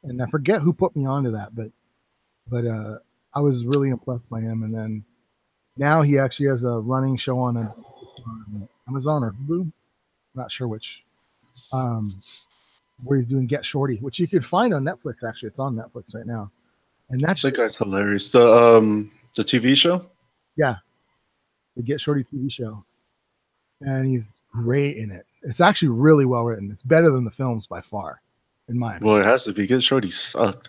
S1: And I forget who put me onto that, but I was really impressed by him. And then now he actually has a running show on Amazon or Hulu, I'm not sure which, where he's doing Get Shorty, which you could find on Netflix. Actually, it's on Netflix right now. And that
S2: guy's hilarious. The TV show?
S1: Yeah, the Get Shorty TV show. And he's great in it. It's actually really well written. It's better than the films by far, in my opinion.
S2: Well, it has to be. Get Shorty sucked.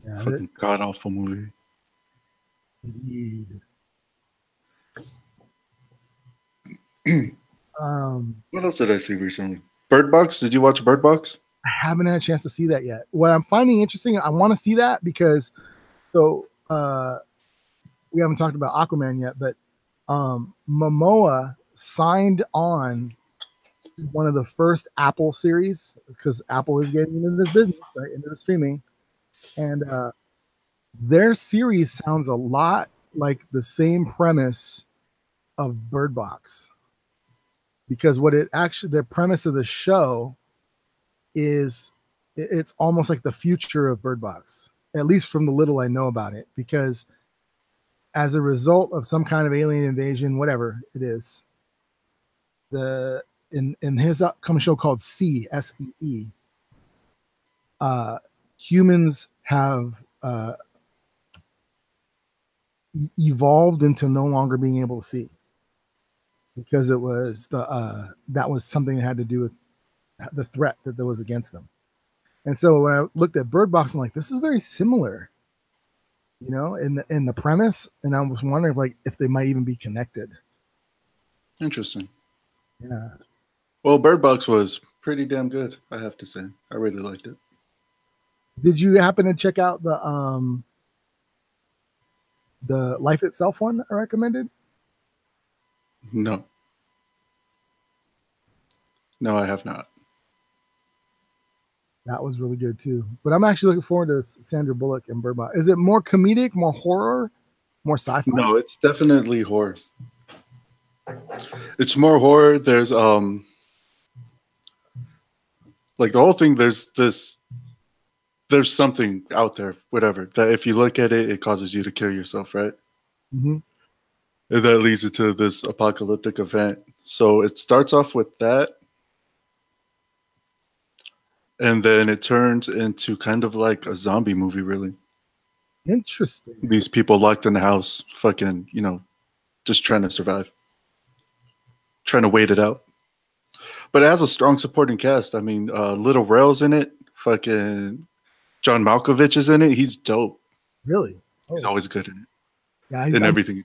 S1: Yeah,
S2: fucking god awful movie.
S1: Indeed.
S2: What else did I see recently? Bird Box? Did you watch Bird Box?
S1: I haven't had a chance to see that yet. What I'm finding interesting, I want to see that because, we haven't talked about Aquaman yet, but Momoa signed on one of the first Apple series, because Apple is getting into this business, right, into the streaming, and their series sounds a lot like the same premise of Bird Box, because the premise of the show is it's almost like the future of Bird Box, at least from the little I know about it, because as a result of some kind of alien invasion, whatever it is, in his upcoming show called SEE, humans have evolved into no longer being able to see, because it was that was something that had to do with the threat that there was against them. And so when I looked at Bird Box, I'm like, this is very similar, in the premise. And I was wondering if they might even be connected.
S2: Interesting.
S1: Yeah.
S2: Well, Bird Box was pretty damn good, I have to say. I really liked it.
S1: Did you happen to check out the Life Itself one I recommended?
S2: No. No, I have not.
S1: That was really good too. But I'm actually looking forward to Sandra Bullock and Bird Box. Is it more comedic, more horror, more sci-fi?
S2: No, it's definitely horror. It's more horror. There's like the whole thing, there's something out there, whatever, that if you look at it, it causes you to kill yourself, right?
S1: Mm-hmm.
S2: And that leads into this apocalyptic event. So it starts off with that. And then it turns into kind of like a zombie movie, really.
S1: Interesting.
S2: These people locked in the house, fucking, just trying to survive, trying to wait it out. But it has a strong supporting cast. I mean, Little Rail's in it. Fucking John Malkovich is in it. He's dope.
S1: Really?
S2: He's always good in it.
S1: Yeah,
S2: in everything he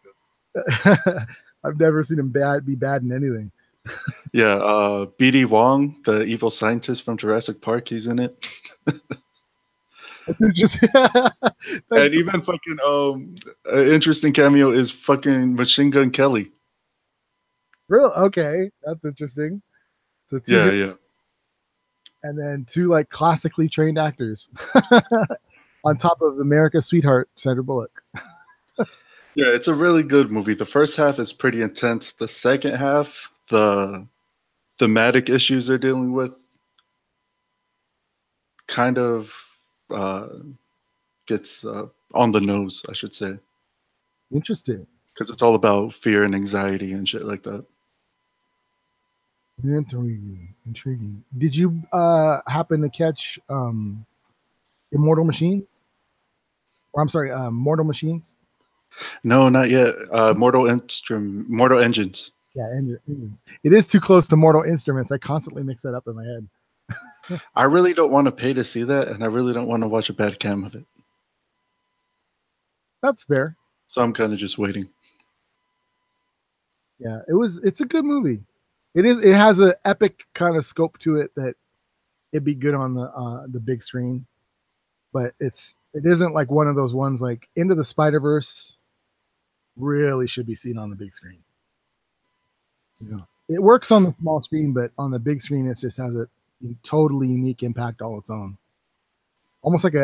S1: does. I've never seen him be bad in anything.
S2: Yeah, B.D. Wong, the evil scientist from Jurassic Park, he's in it.
S1: That's interesting.
S2: And even fucking an interesting cameo is fucking Machine Gun Kelly.
S1: Real? Okay, that's interesting. So
S2: yeah.
S1: And then two like classically trained actors on top of America's sweetheart, Sandra Bullock.
S2: Yeah, it's a really good movie. The first half is pretty intense. The second half, the thematic issues they're dealing with kind of gets on the nose, I should say.
S1: Interesting.
S2: Because it's all about fear and anxiety and shit like that.
S1: Intriguing. Did you happen to catch Immortal Machines? Or I'm sorry, Mortal Machines?
S2: No, not yet. Mortal Engines.
S1: Yeah, engines. It is too close to Mortal Instruments. I constantly mix that up in my head.
S2: I really don't want to pay to see that, and I really don't want to watch a bad cam of it.
S1: That's fair.
S2: So I'm kind of just waiting.
S1: Yeah, it's a good movie. It has an epic kind of scope to it that it'd be good on the big screen. But it isn't like one of those ones like Into the Spider-Verse really should be seen on the big screen. It works on the small screen, but on the big screen, it just has a totally unique impact all its own. Almost like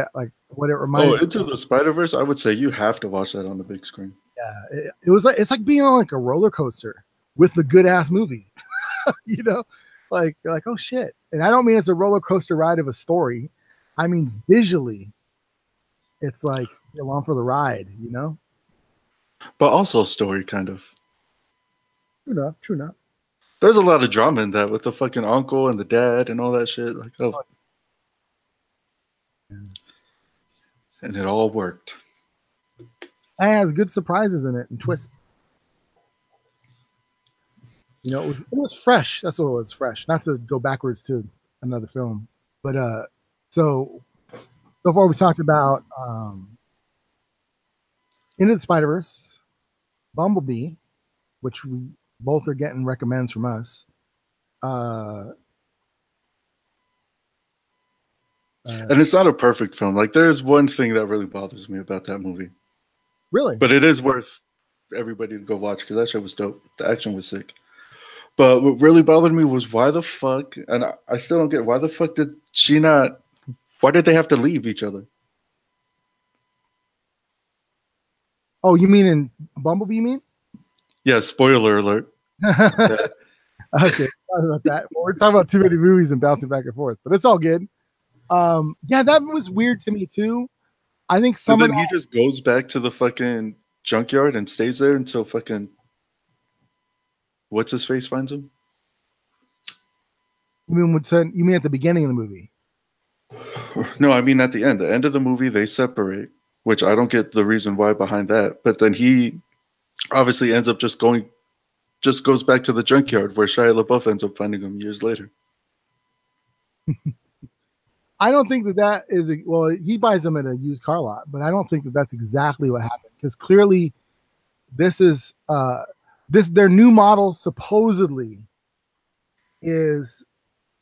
S1: what it reminds.
S2: Oh, Into the Spider-Verse, I would say you have to watch that on the big screen.
S1: Yeah, it's like being on like a roller coaster with the good ass movie. Like oh shit. And I don't mean it's a roller coaster ride of a story. I mean visually, it's like you're along for the ride,
S2: But also story, kind of.
S1: True enough.
S2: There's a lot of drama in that with the fucking uncle and the dad and all that shit. Like, oh. And it all worked.
S1: It has good surprises in it and twists. It was fresh. That's what it was, fresh. Not to go backwards to another film. But so far we talked about Into the Spider-Verse, Bumblebee, which we both are getting recommends from us.
S2: And it's not a perfect film. Like, there's one thing that really bothers me about that movie.
S1: Really?
S2: But it is worth everybody to go watch because that shit was dope. The action was sick. But what really bothered me was why the fuck, and I still don't get why the fuck why did they have to leave each other?
S1: Oh, you mean in Bumblebee, you mean?
S2: Yeah, spoiler alert.
S1: Okay, sorry about that. Well, we're talking about too many movies and bouncing back and forth, but it's all good. Yeah, that was weird to me too. I think
S2: he just goes back to the fucking junkyard and stays there until fucking what's his face finds him.
S1: You mean at the beginning of the movie?
S2: No, I mean at the end. The end of the movie, they separate, which I don't get the reason why behind that. But then he obviously ends up just goes back to the junkyard where Shia LaBeouf ends up finding him years later.
S1: I don't think that is well. He buys them at a used car lot, but I don't think that that's exactly what happened because clearly this is this their new model supposedly is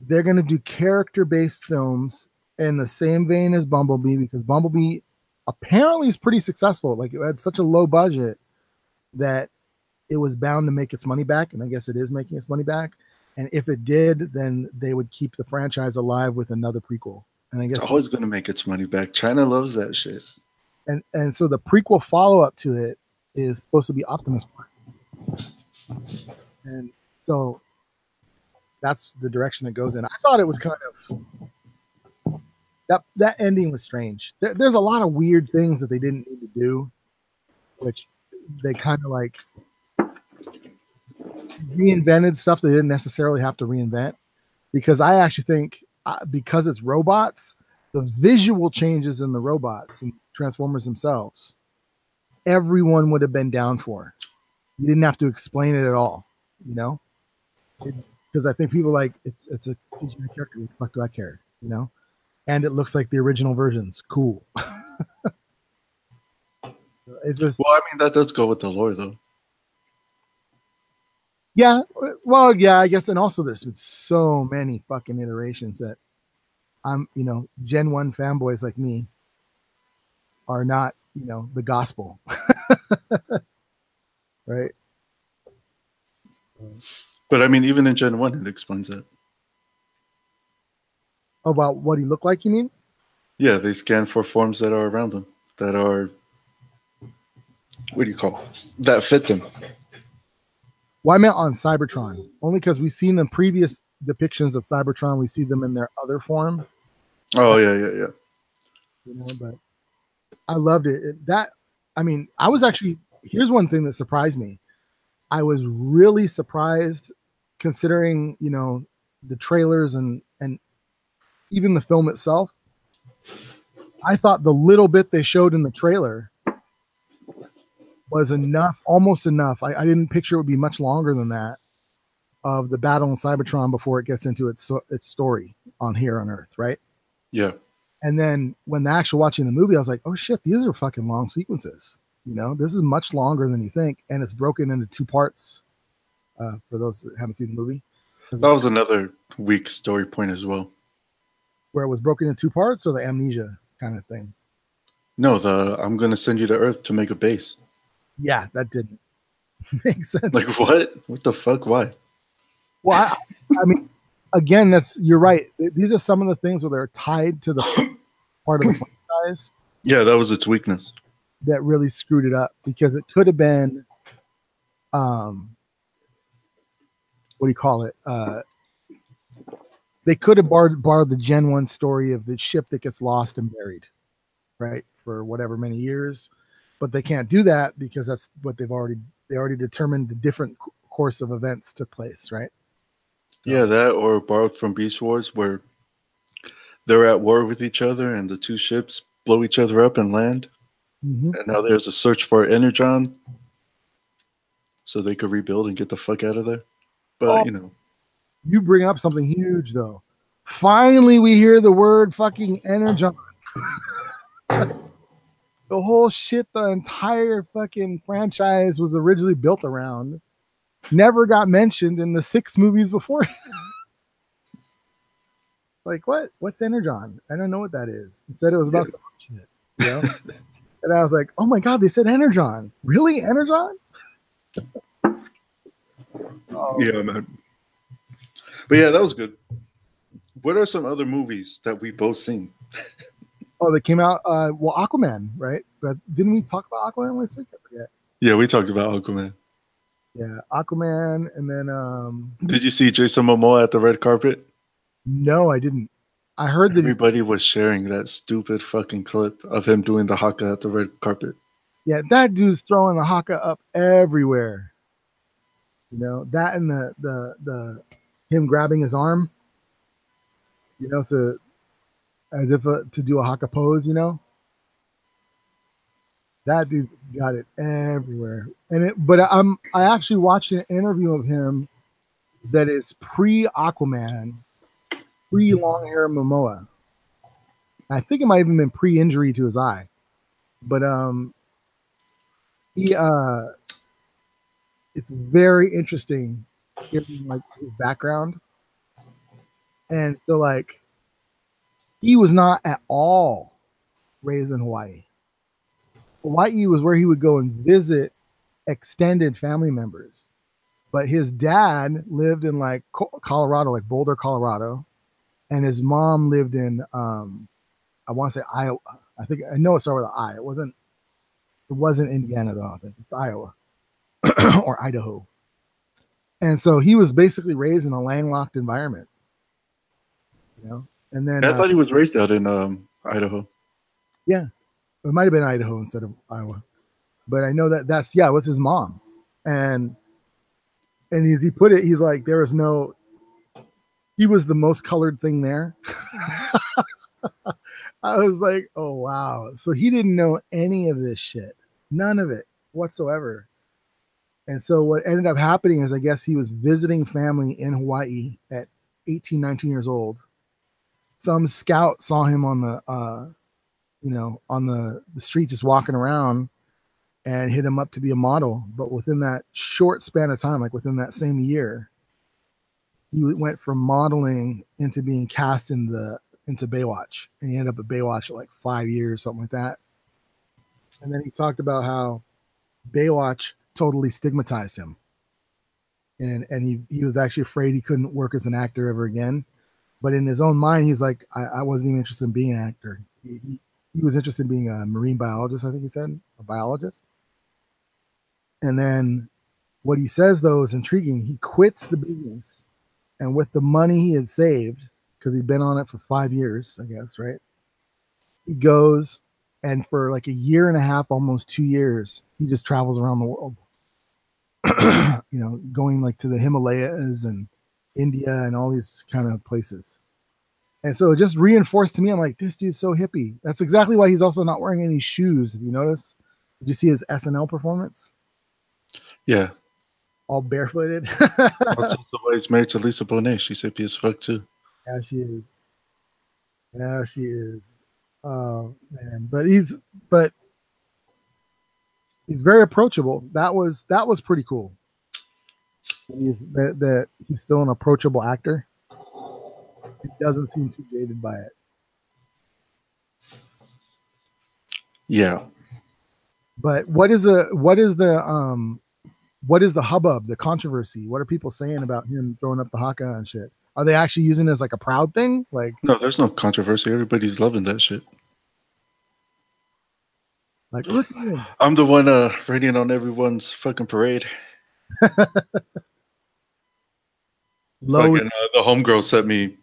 S1: they're going to do character-based films in the same vein as Bumblebee because Bumblebee apparently is pretty successful. Like it had such a low budget that it was bound to make its money back, and I guess it is making its money back. And if it did, then they would keep the franchise alive with another prequel. And I guess
S2: It's always going to make its money back. China loves that shit.
S1: And so the prequel follow-up to it is supposed to be Optimus Prime. And so that's the direction it goes in. I thought it was kind of that ending was strange. There's a lot of weird things that they didn't need to do, which they kind of like reinvented stuff they didn't necessarily have to reinvent. Because I actually think because it's robots, the visual changes in the robots and Transformers themselves, everyone would have been down for. You didn't have to explain it at all, you know? Because I think people like it's a CGI character. What the fuck do I care? You know, and it looks like the original versions. Cool. It's just
S2: Well, I mean, that does go with the lore, though.
S1: yeah. Well, yeah, I guess, and also there's been so many fucking iterations that I'm, you know, Gen 1 fanboys like me are not, you know, the gospel, right?
S2: But I mean, even in Gen 1, it explains that.
S1: About what he looked like, you mean?
S2: Yeah, they scan for forms that are around them, that are, what do you call it? That fit them.
S1: Well, I meant on Cybertron, only because we've seen the previous depictions of Cybertron. We see them in their other form.
S2: Oh, yeah.
S1: You know, but I loved it. I mean, I was actually, here's one thing that surprised me. I was really surprised considering, you know, the trailers and even the film itself. I thought the little bit they showed in the trailer was enough, almost enough. I didn't picture it would be much longer than that of the battle in Cybertron before it gets into its story on here on Earth, right?
S2: Yeah.
S1: And then when the actual watching the movie, I was like, oh shit, these are fucking long sequences. You know, this is much longer than you think, and it's broken into two parts. For those that haven't seen the movie,
S2: That was another weak story point as well.
S1: where it was broken into two parts, or the amnesia kind of thing.
S2: No, I'm going to send you to Earth to make a base.
S1: Yeah, that didn't make sense.
S2: Like, what? What the fuck? Why?
S1: Well, I mean, again, you're right. These are some of the things where they're tied to the part of the franchise.
S2: Yeah, that was its weakness.
S1: That really screwed it up because it could have been, what do you call it? They could have borrowed the Gen 1 story of the ship that gets lost and buried, right? For whatever many years, but they can't do that because that's what they already determined the different course of events took place, right? So,
S2: yeah, that or borrowed from Beast Wars where they're at war with each other and the two ships blow each other up and land.
S1: mm-hmm.
S2: And now there's a search for Energon so they could rebuild and get the fuck out of there. But, you know.
S1: You bring up something huge, though. Finally, we hear the word fucking Energon. The whole shit the entire fucking franchise was originally built around never got mentioned in the 6 movies before. Like, what? What's Energon? I don't know what that is. Instead, it was about some shit, you know? And I was like, oh my God, they said Energon. Really? Energon?
S2: Yeah, man. But yeah, that was good. What are some other movies that we both seen?
S1: Oh, they came out. Well, Aquaman, right? But didn't we talk about Aquaman last week? I forget.
S2: Yeah, we talked about Aquaman.
S1: Yeah, Aquaman, and then
S2: did you see Jason Momoa at the red carpet?
S1: No, I didn't. I heard that
S2: everybody was sharing that stupid fucking clip of him doing the haka at the red carpet.
S1: Yeah, that dude's throwing the haka up everywhere. You know, that and the him grabbing his arm, you know, as if to do a haka pose, you know. That dude got it everywhere. But I actually watched an interview of him that is pre-Aquaman, pre-long hair Momoa. I think it might have even been pre-injury to his eye, but he it's very interesting hearing like his background. And so like he was not at all raised in Hawaii. Hawaii was where he would go and visit extended family members. But his dad lived in like Colorado, like Boulder, Colorado, and his mom lived in I want to say Iowa. I think I know it started with an I. It wasn't Indiana though. I think it's Iowa or Idaho. And so he was basically raised in a landlocked environment, you know. And then
S2: I thought he was raised out in Idaho.
S1: yeah, it might have been Idaho instead of Iowa, but I know that that's yeah with his mom, and as he put it, he's like there was no. He was the most colored thing there. I was like, oh wow. So he didn't know any of this shit. None of it whatsoever. And so what ended up happening is I guess he was visiting family in Hawaii at 18, 19 years old. Some scout saw him on the on the street just walking around and hit him up to be a model. But within that short span of time, like within that same year, he went from modeling into being cast into Baywatch, and he ended up at Baywatch at like 5 years, something like that. And then he talked about how Baywatch totally stigmatized him, and he was actually afraid he couldn't work as an actor ever again. But in his own mind, he was like, I wasn't even interested in being an actor. He was interested in being a marine biologist, I think he said, a biologist. And then what he says, though, is intriguing. He quits the business, and with the money he had saved, because he'd been on it for 5 years, I guess, right? He goes, and for like a year and a half, almost 2 years, he just travels around the world, going like to the Himalayas and India and all these kind of places. And so it just reinforced to me, I'm like, this dude's so hippie. That's exactly why he's also not wearing any shoes. If you notice, did you see his SNL performance?
S2: Yeah.
S1: All barefooted.
S2: That's also why he's married to Lisa Bonet. She's hippie as fuck too.
S1: Yeah, she is. Yeah, she is. Oh man, but he's very approachable. That was pretty cool. That he's still an approachable actor. He doesn't seem too jaded by it.
S2: Yeah.
S1: But what is the hubbub, the controversy? What are people saying about him throwing up the haka and shit? Are they actually using it as like a proud thing? Like,
S2: no, there's no controversy. Everybody's loving that shit.
S1: Like, look at him.
S2: I'm the one rating on everyone's fucking parade. Fucking, the homegirl sent me.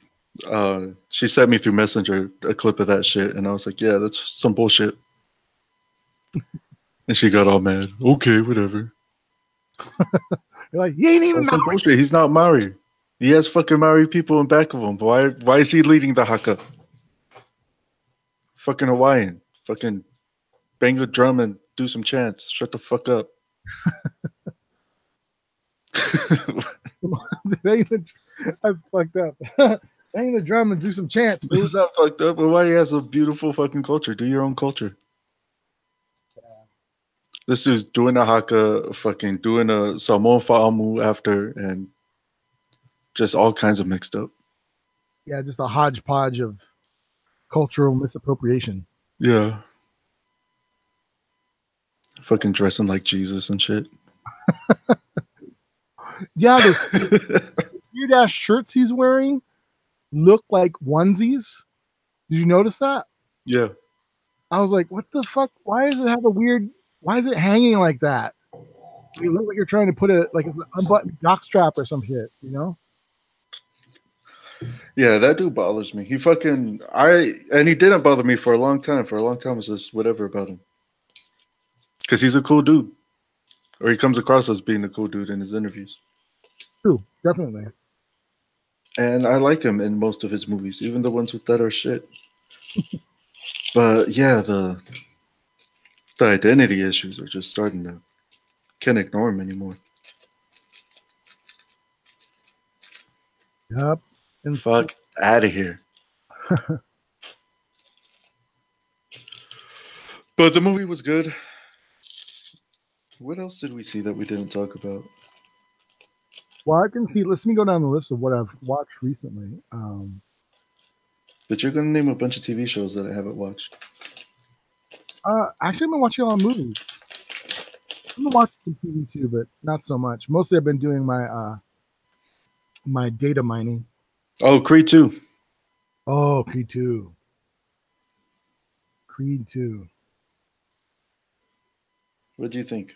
S2: She sent me through Messenger a clip of that shit, and I was like, "Yeah, that's some bullshit." And she got all mad. Okay, whatever.
S1: You're like, you ain't even
S2: some bullshit. He's not Maori. He has fucking Maori people in back of him. Why is he leading the haka? Fucking Hawaiian. Fucking bang a drum and do some chants. Shut the fuck up.
S1: That's fucked up. Bang the drum and do some chants.
S2: It's not fucked up. Hawaii has a beautiful fucking culture. Do your own culture. Yeah. This dude's doing a haka, fucking doing a Samoa Fa'amu after, and just all kinds of mixed up.
S1: Yeah, just a hodgepodge of cultural misappropriation.
S2: Yeah. Fucking dressing like Jesus and shit.
S1: Yeah, the weird ass shirts he's wearing look like onesies. Did you notice that?
S2: Yeah.
S1: I was like, what the fuck? Why does it have why is it hanging like that? You look like you're trying to put it's an unbuttoned jockstrap or some shit, you know?
S2: Yeah, that dude bothers me. He didn't bother me for a long time. For a long time, it was just whatever about him. Because he's a cool dude. Or he comes across as being a cool dude in his interviews.
S1: True, definitely.
S2: And I like him in most of his movies, even the ones that are shit. But yeah, the identity issues are just starting to can't ignore him anymore.
S1: Yep.
S2: And fuck out of here. But the movie was good. What else did we see that we didn't talk about?
S1: Well, I can see. Let me go down the list of what I've watched recently.
S2: But you're gonna name a bunch of TV shows that I haven't watched.
S1: Actually, I've been watching a lot of movies. I've been watching some TV too, but not so much. Mostly, I've been doing my data mining.
S2: Oh, Creed 2.
S1: Oh, Creed 2. Creed 2.
S2: What do you think?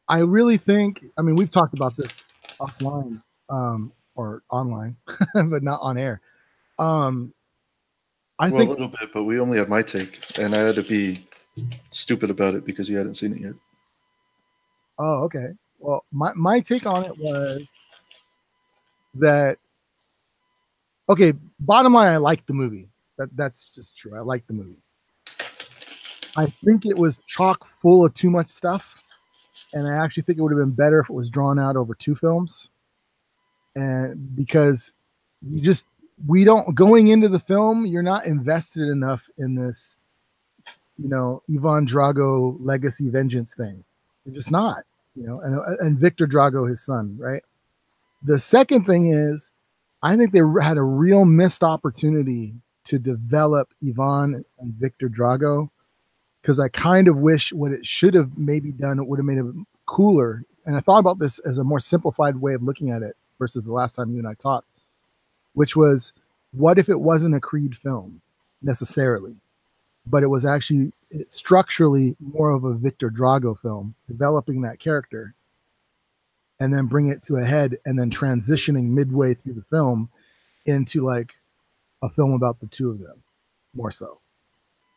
S1: I really think, I mean, we've talked about this offline or online, but not on air. I
S2: Well,
S1: think,
S2: a little bit, but we only have my take, and I had to be stupid about it because you hadn't seen it yet.
S1: oh, okay. Well, my take on it was that, okay, bottom line, I liked the movie. That's just true. I liked the movie. I think it was chock full of too much stuff. And I actually think it would have been better if it was drawn out over 2 films. And because we don't, going into the film, you're not invested enough in this, Ivan Drago legacy vengeance thing. You're just not, and Victor Drago, his son, right? The second thing is, I think they had a real missed opportunity to develop Ivan and Victor Drago, because I kind of wish what it should have maybe done, it would have made it cooler. And I thought about this as a more simplified way of looking at it versus the last time you and I talked, which was, what if it wasn't a Creed film necessarily, but it was actually structurally more of a Victor Drago film, developing that character and then bring it to a head and then transitioning midway through the film into like a film about the two of them more so.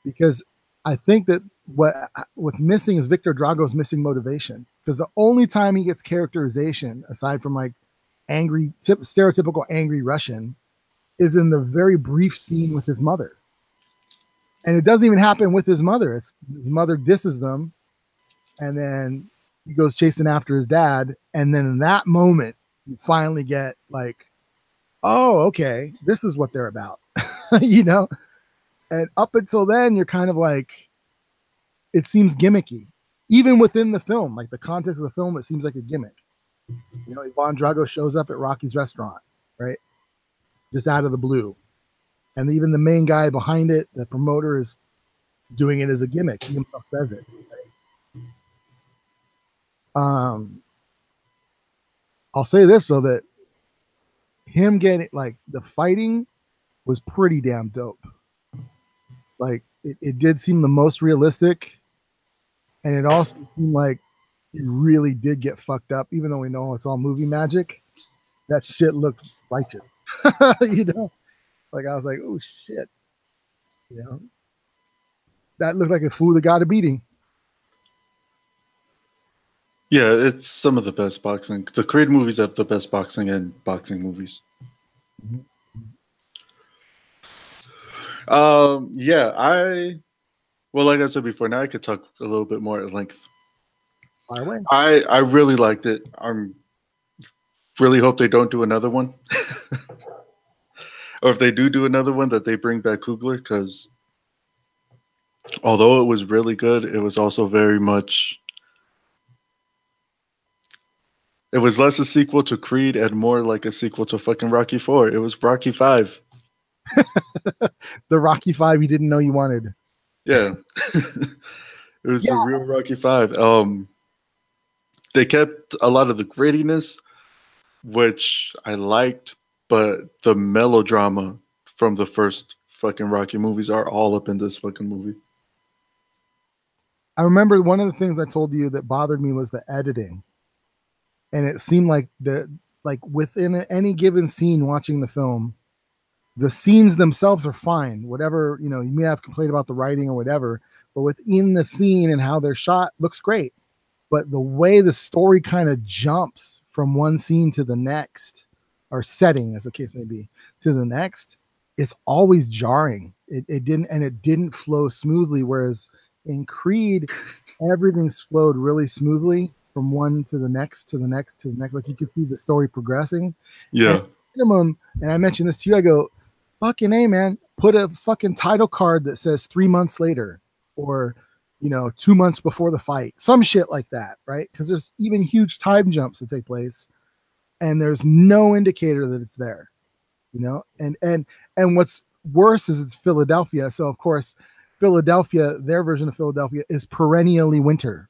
S1: Because I think that what's missing is Victor Drago's missing motivation, because the only time he gets characterization, aside from like stereotypical angry Russian, is in the very brief scene with his mother. And it doesn't even happen with his mother. His mother disses them, and then he goes chasing after his dad. And then in that moment, you finally get like, oh, okay, this is what they're about, And up until then, you're kind of like, it seems gimmicky. Even within the film, like the context of the film, it seems like a gimmick. Ivan Drago shows up at Rocky's restaurant, right? Just out of the blue. And even the main guy behind it, the promoter, is doing it as a gimmick. He himself says it. Right? I'll say this, though, that him getting, like, the fighting was pretty damn dope. Like, it did seem the most realistic. And it also seemed like he really did get fucked up, even though we know it's all movie magic. That shit looked righteous. Like, I was like, oh shit. That looked like a fool that got a beating.
S2: Yeah, it's some of the best boxing. The Creed movies have the best boxing and boxing movies. Mm-hmm. Well, like I said before, now I could talk a little bit more at length. I really liked it. I really hope they don't do another one. Or if they do another one, that they bring back Coogler, because although it was really good, it was also very much... It was less a sequel to Creed and more like a sequel to fucking Rocky 4. It was Rocky 5.
S1: The Rocky 5 you didn't know you wanted.
S2: Yeah. It was the real Rocky 5. They kept a lot of the grittiness, which I liked, but the melodrama from the first fucking Rocky movies are all up in this fucking movie.
S1: I remember one of the things I told you that bothered me was the editing. And it seemed like within any given scene watching the film, the scenes themselves are fine. Whatever, you may have complained about the writing or whatever, but within the scene and how they're shot looks great. But the way the story kind of jumps from one scene to the next, or setting, as the case may be, to the next, it's always jarring. It didn't flow smoothly. Whereas in Creed, everything's flowed really smoothly from one to the next, to the next, to the next. Like, you can see the story progressing.
S2: Yeah.
S1: Minimum, and I mentioned this to you, I go, fucking A, man, put a fucking title card that says 3 months later. or 2 months before the fight, some shit like that, right? Because there's even huge time jumps that take place, and there's no indicator that it's there, and what's worse is it's Philadelphia, so of course Philadelphia, their version of Philadelphia is perennially winter.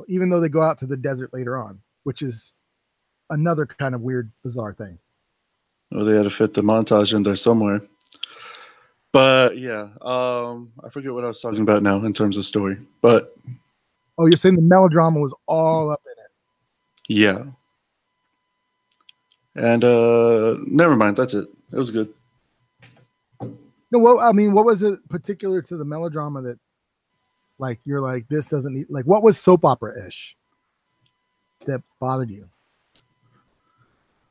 S1: Even though they go out to the desert later on, which is another kind of weird, bizarre thing.
S2: Well, they had to fit the montage in there somewhere. But yeah, I forget what I was talking about now in terms of story. But
S1: you're saying the melodrama was all up in it?
S2: Yeah. And never mind, that's it. It was good.
S1: No, what was it particular to the melodrama that, like, you're like, this doesn't need, like, what was soap opera-ish that bothered you?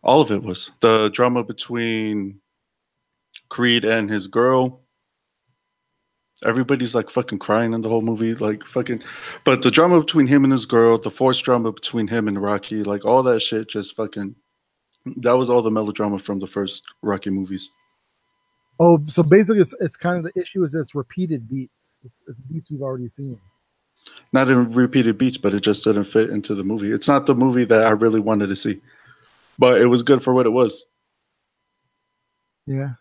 S2: All of it was the drama between Creed and his girl. Everybody's like fucking crying in the whole movie, like fucking. But the drama between him and his girl, the forced drama between him and Rocky, like all that shit, just fucking. That was all the melodrama from the first Rocky movies.
S1: Oh, so basically, it's kind of the issue is it's repeated beats. It's beats we've already seen.
S2: Not in repeated beats, but it just didn't fit into the movie. It's not the movie that I really wanted to see, but it was good for what it was.
S1: Yeah,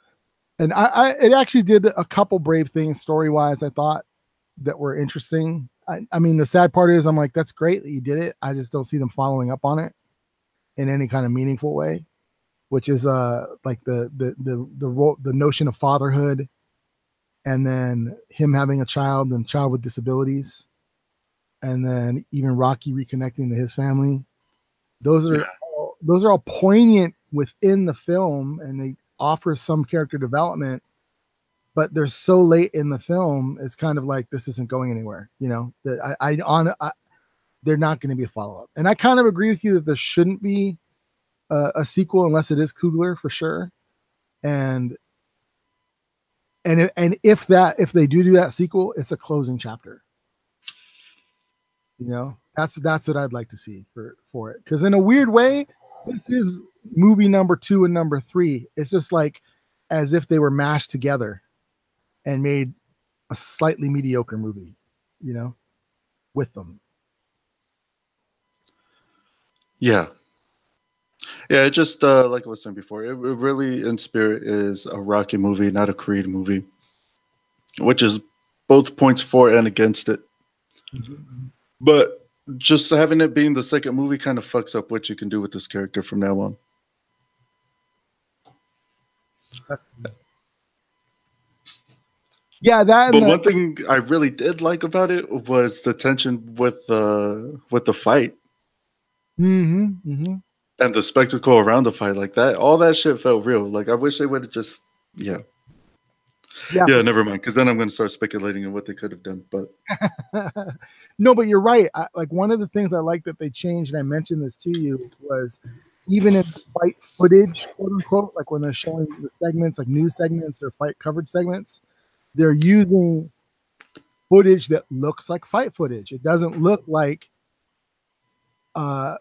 S1: and it actually did a couple brave things story wise. I thought that were interesting. I mean, the sad part is I'm like, that's great that you did it. I just don't see them following up on it in any kind of meaningful way, which is like the notion of fatherhood, and then him having a child and child with disabilities, and then even Rocky reconnecting to his family. Those are all poignant within the film, and they offer some character development, but they're so late in the film, it's kind of like this isn't going anywhere. That they're not going to be a follow-up. And I kind of agree with you that there shouldn't be a sequel unless it is Coogler for sure. And if they do that sequel, it's a closing chapter. That's what I'd like to see for it. Because in a weird way, this is movie number 2 and number 3. It's just like as if they were mashed together and made a slightly mediocre movie, with them.
S2: Yeah. Yeah, it just like I was saying before, it really in spirit is a Rocky movie, not a Creed movie, which is both points for and against it. Mm-hmm. But just having it being the second movie kind of fucks up what you can do with this character from now on.
S1: Yeah,
S2: but one thing I really did like about it was the tension with the fight.
S1: Mm-hmm. Mm-hmm.
S2: And the spectacle around the fight, like that, all that shit felt real. Like I wish they would have just, yeah, never mind. Because then I'm going to start speculating on what they could have done. But
S1: no, but you're right. Like one of the things I like that they changed, and I mentioned this to you, was even in fight footage, quote unquote, like when they're showing the segments, like news segments or fight coverage segments, they're using footage that looks like fight footage. It doesn't look like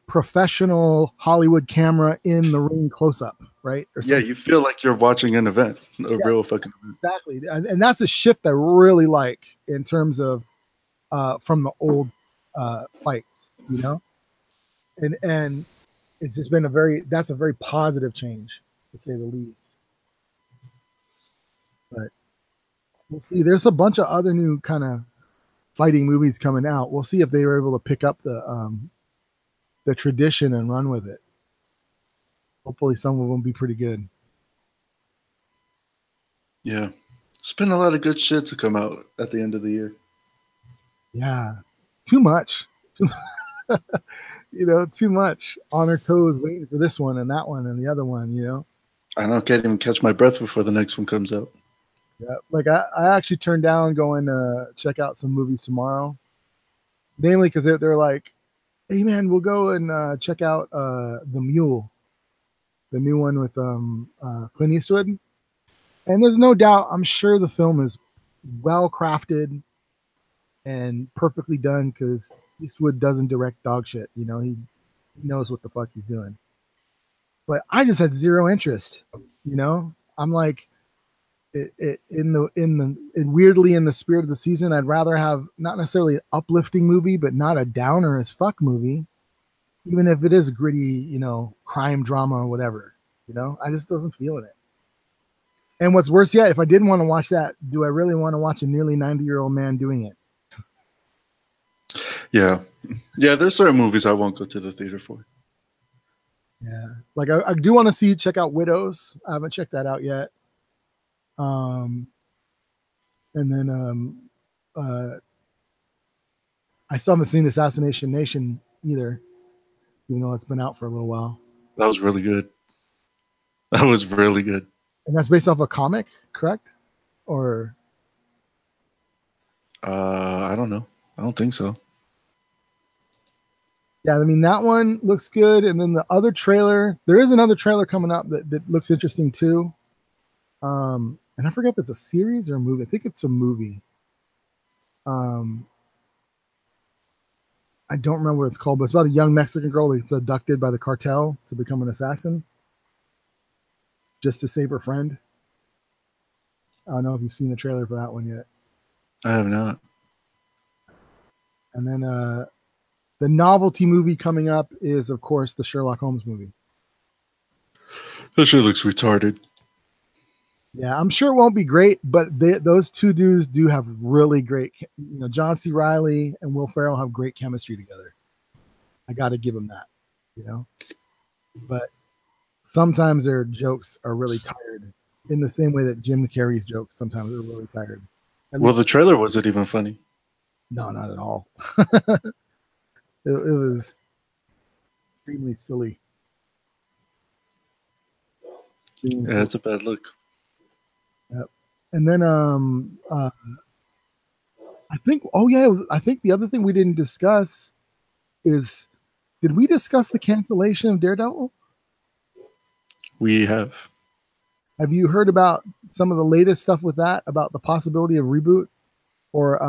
S1: professional Hollywood camera in the ring close up, right?
S2: Yeah, you feel like you're watching an event, real fucking event.
S1: Exactly, and that's a shift I really like in terms of from the old fights, and it's just been a very positive change, to say the least. But we'll see. There's a bunch of other new kind of fighting movies coming out. We'll see if they were able to pick up the tradition and run with it. Hopefully some of them will be pretty good.
S2: Yeah. There's been a lot of good shit to come out at the end of the year.
S1: Yeah. Too much. Too much on our toes waiting for this one and that one and the other one,
S2: I can't even catch my breath before the next one comes out.
S1: Yeah. Like I actually turned down going to check out some movies tomorrow. Mainly because they're like, hey man, we'll go and check out The Mule, the new one with Clint Eastwood. And there's no doubt, I'm sure the film is well crafted and perfectly done because Eastwood doesn't direct dog shit. He knows what the fuck he's doing. But I just had zero interest. I'm like, weirdly in the spirit of the season, I'd rather have not necessarily an uplifting movie, but not a downer as fuck movie, even if it is gritty, crime drama or whatever. I just wasn't feeling it. And what's worse yet, if I didn't want to watch that, do I really want to watch a nearly 90-year-old man doing it?
S2: Yeah. There's certain movies I won't go to the theater for.
S1: Yeah, like I do want to check out Widows. I haven't checked that out yet. And then I still haven't seen Assassination Nation either, even though it's been out for a little while.
S2: That was really good. That was really good.
S1: And that's based off a comic, correct? Or
S2: I don't know. I don't think so.
S1: Yeah, I mean, that one looks good. And then the other trailer, there is another trailer coming up that looks interesting too. And I forget if it's a series or a movie. I think it's a movie. I don't remember what it's called, but it's about a young Mexican girl that gets abducted by the cartel to become an assassin just to save her friend. I don't know if you've seen the trailer for that one yet.
S2: I have not.
S1: And then the novelty movie coming up is, of course, the Sherlock Holmes movie.
S2: That shit looks retarded.
S1: Yeah, I'm sure it won't be great, but those two dudes do have really great, John C. Reilly and Will Ferrell have great chemistry together. I got to give them that, But sometimes their jokes are really tired, in the same way that Jim Carrey's jokes sometimes are really tired.
S2: Well, the trailer wasn't even funny.
S1: No, not at all. It was extremely silly.
S2: Yeah, it's a bad look.
S1: Yep. And then I think the other thing we didn't discuss is, did we discuss the cancellation of Daredevil?
S2: We have.
S1: Have you heard about some of the latest stuff with that, about the possibility of reboot or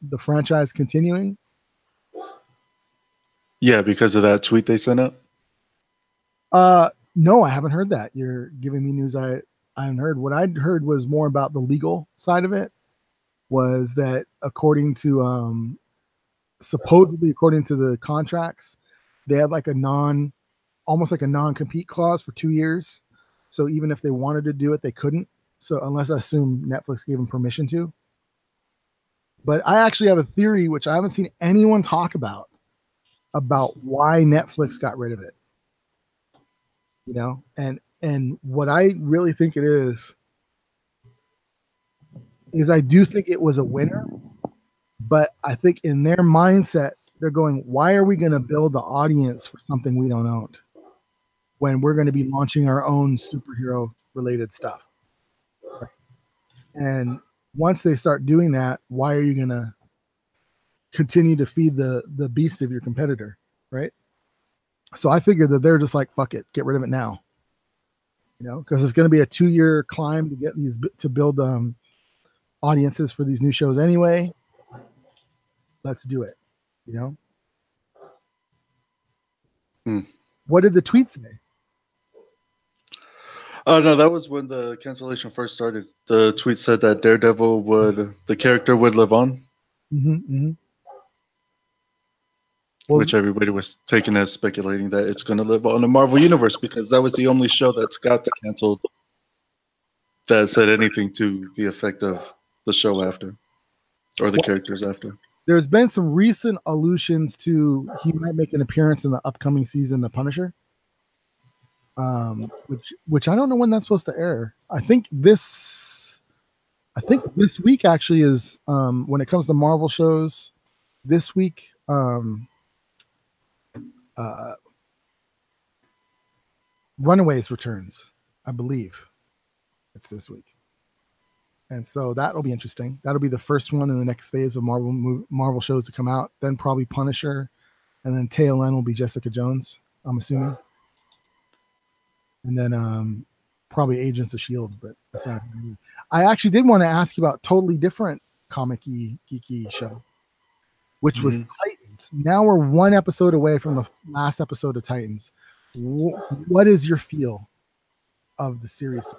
S1: the franchise continuing?
S2: Yeah, because of that tweet they sent out?
S1: No, I haven't heard that. You're giving me news I haven't heard. What I'd heard was more about the legal side of it, was that according to supposedly according to the contracts, they had like almost like a non-compete clause for 2 years. So even if they wanted to do it, they couldn't. So unless I assume Netflix gave them permission to. But I actually have a theory, which I haven't seen anyone talk about why Netflix got rid of it. And what I really think it is I do think it was a winner, but I think in their mindset, they're going, why are we going to build the audience for something we don't own when we're going to be launching our own superhero related stuff? And once they start doing that, why are you going to continue to feed the beast of your competitor? Right. So I figured that they're just like, fuck it, get rid of it now, because it's going to be a 2-year climb to get to build audiences for these new shows anyway. Let's do it. What did the tweet say?
S2: Oh no, that was when the cancellation first started. The tweet said that Daredevil the character would live on.
S1: Mm-hmm, mm-hmm.
S2: Well, which everybody was taking as speculating that it's going to live on the Marvel Universe, because that was the only show that got canceled that said anything to the effect of the show after, or the characters after.
S1: There's been some recent allusions to he might make an appearance in the upcoming season, The Punisher, which I don't know when that's supposed to air. I think this week actually is when it comes to Marvel shows. This week, Runaways returns, I believe. It's this week. And so that'll be interesting. That'll be the first one in the next phase of Marvel shows to come out. Then probably Punisher, and then tail end will be Jessica Jones, I'm assuming. And then probably Agents of S.H.I.E.L.D. But aside from that, I actually did want to ask you about a totally different comic-y, geeky show, which was Titans. Now we're one episode away from the last episode of Titans. What is your feel of the series?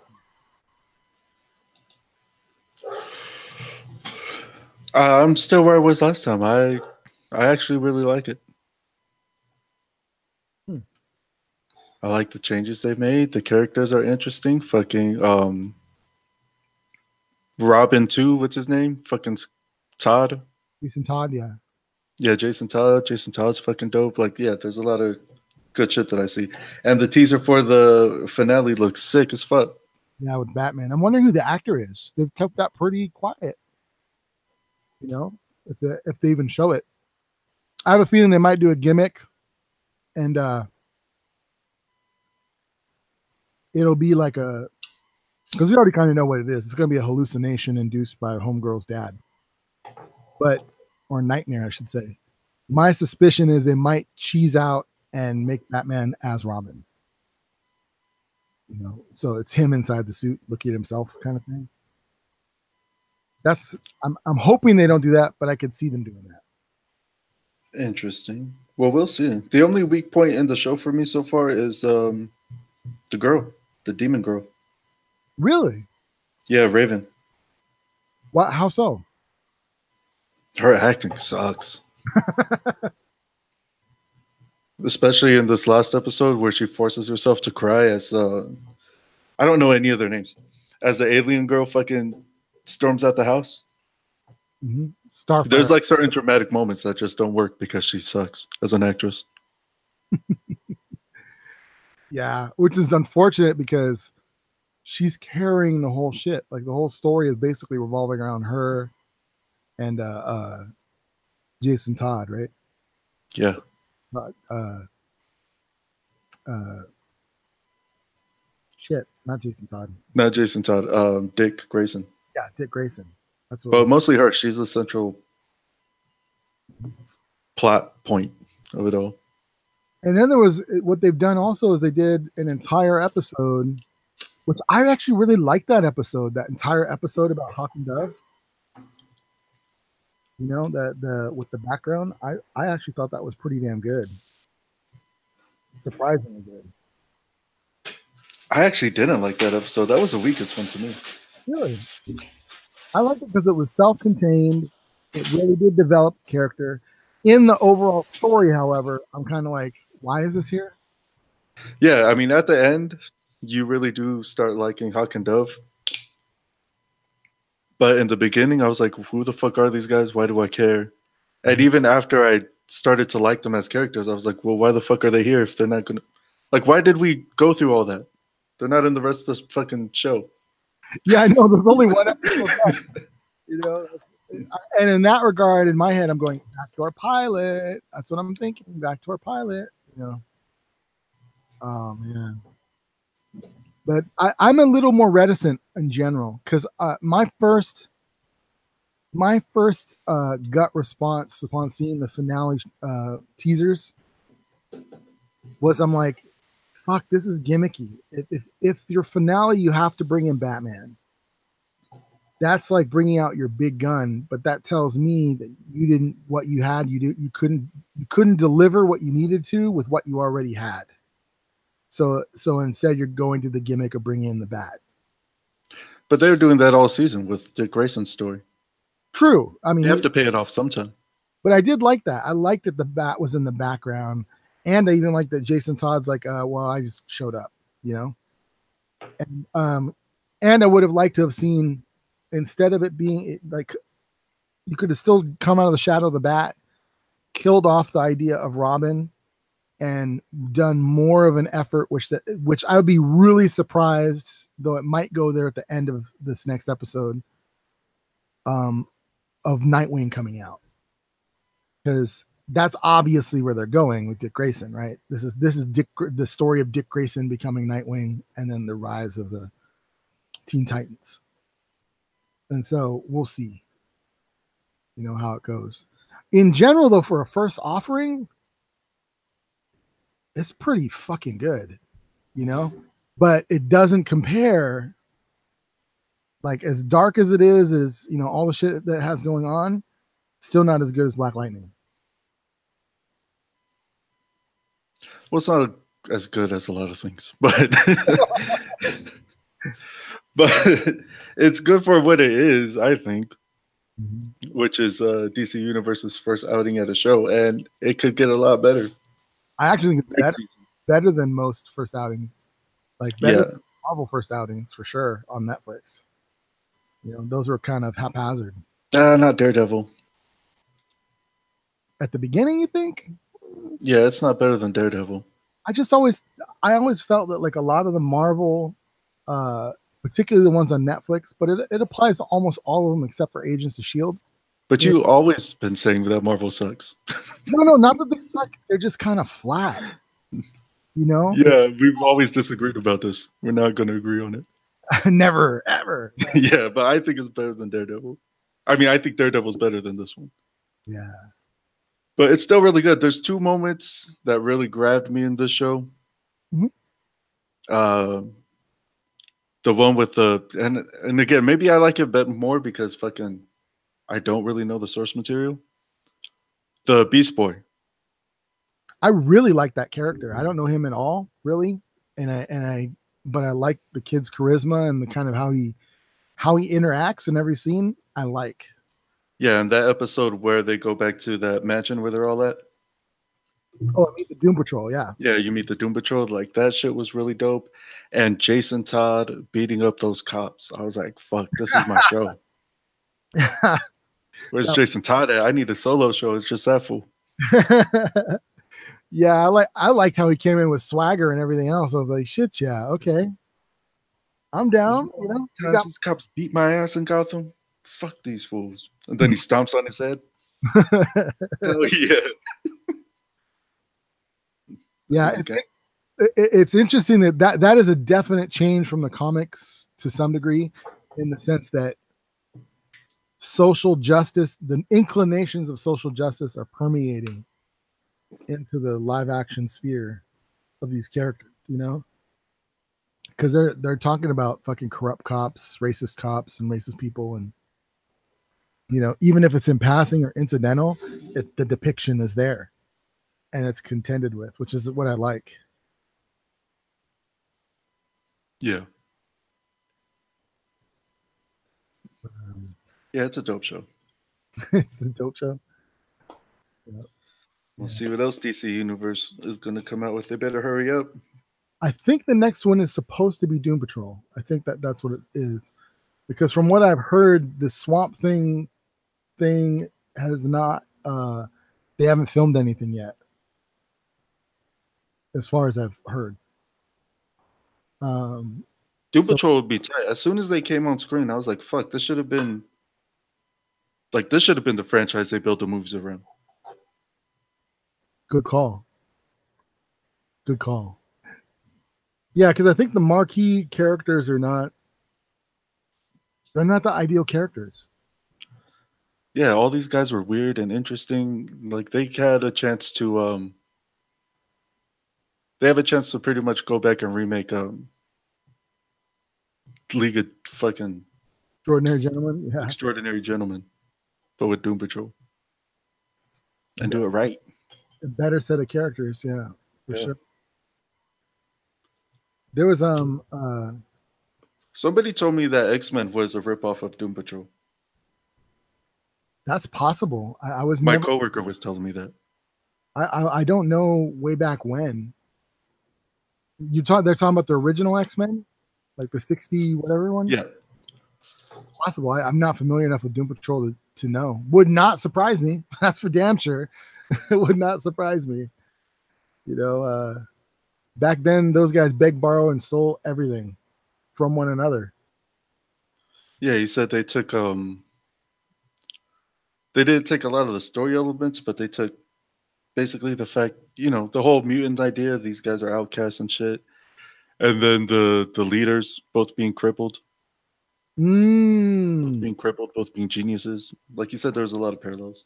S2: I'm still where I was last time. I actually really like it.
S1: Hmm.
S2: I like the changes they've made. The characters are interesting. Fucking Robin too. What's his name? Fucking Todd.
S1: Jason Todd, yeah.
S2: Yeah, Jason Todd. Jason Todd's fucking dope. Like, yeah, there's a lot of good shit that I see. And the teaser for the finale looks sick as fuck.
S1: Yeah, with Batman. I'm wondering who the actor is. They've kept that pretty quiet. You know, if they even show it. I have a feeling they might do a gimmick and it'll be like a because we already kind of know what it is. It's gonna be a hallucination induced by Homegirl's dad. But or nightmare, I should say. My suspicion is they might cheese out and make Batman as Robin. You know, so it's him inside the suit looking at himself kind of thing. That's I'm hoping they don't do that, but I could see them doing that.
S2: Interesting. Well, we'll see. The only weak point in the show for me so far is the girl, the demon girl.
S1: Really?
S2: Yeah, Raven.
S1: What? How so?
S2: Her acting sucks. Especially in this last episode where she forces herself to cry as I don't know any of their names. As the alien girl fucking storms out the house.
S1: Mm-hmm. Starfire.
S2: There's like certain dramatic moments that just don't work because she sucks as an actress.
S1: Yeah, which is unfortunate because she's carrying the whole shit. Like the whole story is basically revolving around her and Jason Todd, right?
S2: Yeah.
S1: Shit, not Jason Todd.
S2: Not Jason Todd. Dick Grayson.
S1: Yeah, Dick Grayson. That's what.
S2: But mostly her. She's the central plot point of it all.
S1: And then there was what they've done also is they did an entire episode, which I actually really liked that episode. That entire episode about Hawk and Dove. You know, the with the background, I actually thought that was pretty damn good. Surprisingly good.
S2: I actually didn't like that episode. That was the weakest one to me.
S1: Really? I liked it because it was self-contained. It really did develop character. In the overall story, however, I'm kind of like, why is this here?
S2: Yeah, I mean, at the end, you really do start liking Hawk and Dove. But in the beginning, I was like, who the fuck are these guys? Why do I care? And even after I started to like them as characters, I was like, well, why the fuck are they here if they're not going to... Like, why did we go through all that? They're not in the rest of this fucking show.
S1: Yeah, I know. There's only one episode left. You know, and in that regard, in my head, I'm going back to our pilot. That's what I'm thinking. Back to our pilot. You know. Oh man. But I'm a little more reticent in general because my first gut response upon seeing the finale teasers was I'm like, fuck, this is gimmicky. If your finale you have to bring in Batman, that's like bringing out your big gun. But that tells me that you didn't what you had. You couldn't deliver what you needed to with what you already had. So instead, you're going to the gimmick of bringing in the Bat.
S2: But they were doing that all season with Dick Grayson's story.
S1: True. I mean,
S2: you have to pay it off sometime.
S1: But I did like that. I liked that the Bat was in the background, and I even liked that Jason Todd's like, well, I just showed up, you know. And I would have liked to have seen, instead of it being like, you could have still come out of the shadow of the Bat, killed off the idea of Robin, and done more of an effort, which I would be really surprised, though it might go there at the end of this next episode, of Nightwing coming out, because that's obviously where they're going with Dick Grayson, right? This is the story of Dick Grayson becoming Nightwing, and then the rise of the Teen Titans. And so we'll see, you know, how it goes. In general, though, for a first offering, it's pretty fucking good, you know, but it doesn't compare. Like, as dark as it is, you know, all the shit that has going on, still not as good as Black Lightning.
S2: Well, it's not as good as a lot of things, but but it's good for what it is, I think.
S1: Mhm.
S2: which is DC Universe's first outing at a show, and it could get a lot better
S1: I actually think it's
S2: next season.
S1: better than most first outings, like better
S2: Yeah,
S1: than Marvel first outings for sure on Netflix. Those were kind of haphazard
S2: not Daredevil.
S1: at the beginning. You think?
S2: Yeah, it's not better than Daredevil.
S1: I just always, I always felt that like a lot of the Marvel, particularly the ones on Netflix, but it applies to almost all of them except for Agents of Shield.
S2: But you always been saying that Marvel sucks.
S1: No, not that they suck. They're just kind of flat.
S2: Yeah, we've always disagreed about this. We're not going to agree on it.
S1: Never, ever.
S2: Yeah, but I think it's better than Daredevil. I mean, I think Daredevil's better than this one.
S1: Yeah.
S2: But it's still really good. There's two moments that really grabbed me in this show.
S1: Mhm.
S2: The one with the and again, maybe I like it a bit more because fucking I don't really know the source material. The Beast Boy.
S1: I really like that character. I don't know him at all, really, but I like the kid's charisma and the kind of how he interacts in every scene. I like.
S2: Yeah, and that episode where they go back to that mansion where they're all at.
S1: Oh, I mean the Doom Patrol. Yeah.
S2: Yeah, you meet the Doom Patrol. Like that shit was really dope. And Jason Todd beating up those cops. I was like, fuck, this is my show. Where's Jason Todd at? I need a solo show. It's just that fool.
S1: Yeah, I liked how he came in with swagger and everything else. I was like, shit, yeah, okay. I'm down.
S2: These cops beat my ass in Gotham. Fuck these fools. And then he stomps on his head. Hell yeah.
S1: Yeah, it's interesting that is a definite change from the comics to some degree, in the sense that social justice, the inclinations of social justice, are permeating into the live action sphere of these characters. Because they're talking about fucking corrupt cops, racist cops, and racist people, and even if it's in passing or incidental, the depiction is there, and it's contended with, which is what I like.
S2: Yeah. Yeah, it's a dope show.
S1: It's a dope show.
S2: Yeah. We'll see what else DC Universe is going to come out with. They better hurry up.
S1: I think the next one is supposed to be Doom Patrol. I think that's what it is, because from what I've heard, the Swamp Thing has not. They haven't filmed anything yet, as far as I've heard.
S2: Doom Patrol would be tight. As soon as they came on screen, I was like, "Fuck! This should have been the franchise they built the movies around."
S1: Good call. Good call. Yeah, because I think the marquee characters are not. They're not the ideal characters.
S2: Yeah, all these guys were weird and interesting. Like they had a chance to they have a chance to pretty much go back and remake League of fucking
S1: Extraordinary Gentlemen. Yeah.
S2: Extraordinary Gentlemen, but with Doom Patrol. And do it right.
S1: A better set of characters, yeah, for sure. There was
S2: somebody told me that X-Men was a ripoff of Doom Patrol.
S1: That's possible. I was
S2: my coworker was telling me that.
S1: I don't know way back when. They're talking about the original X-Men, like the 60 whatever one.
S2: Yeah,
S1: possible. I'm not familiar enough with Doom Patrol to know. Would not surprise me. That's for damn sure. It would not surprise me. Back then those guys begged, borrowed, and stole everything from one another.
S2: Yeah, he said they took they didn't take a lot of the story elements, but they took basically the fact, the whole mutant idea, these guys are outcasts and shit. And then the leaders both being crippled. Both being crippled, both being geniuses. Like you said, there's a lot of parallels.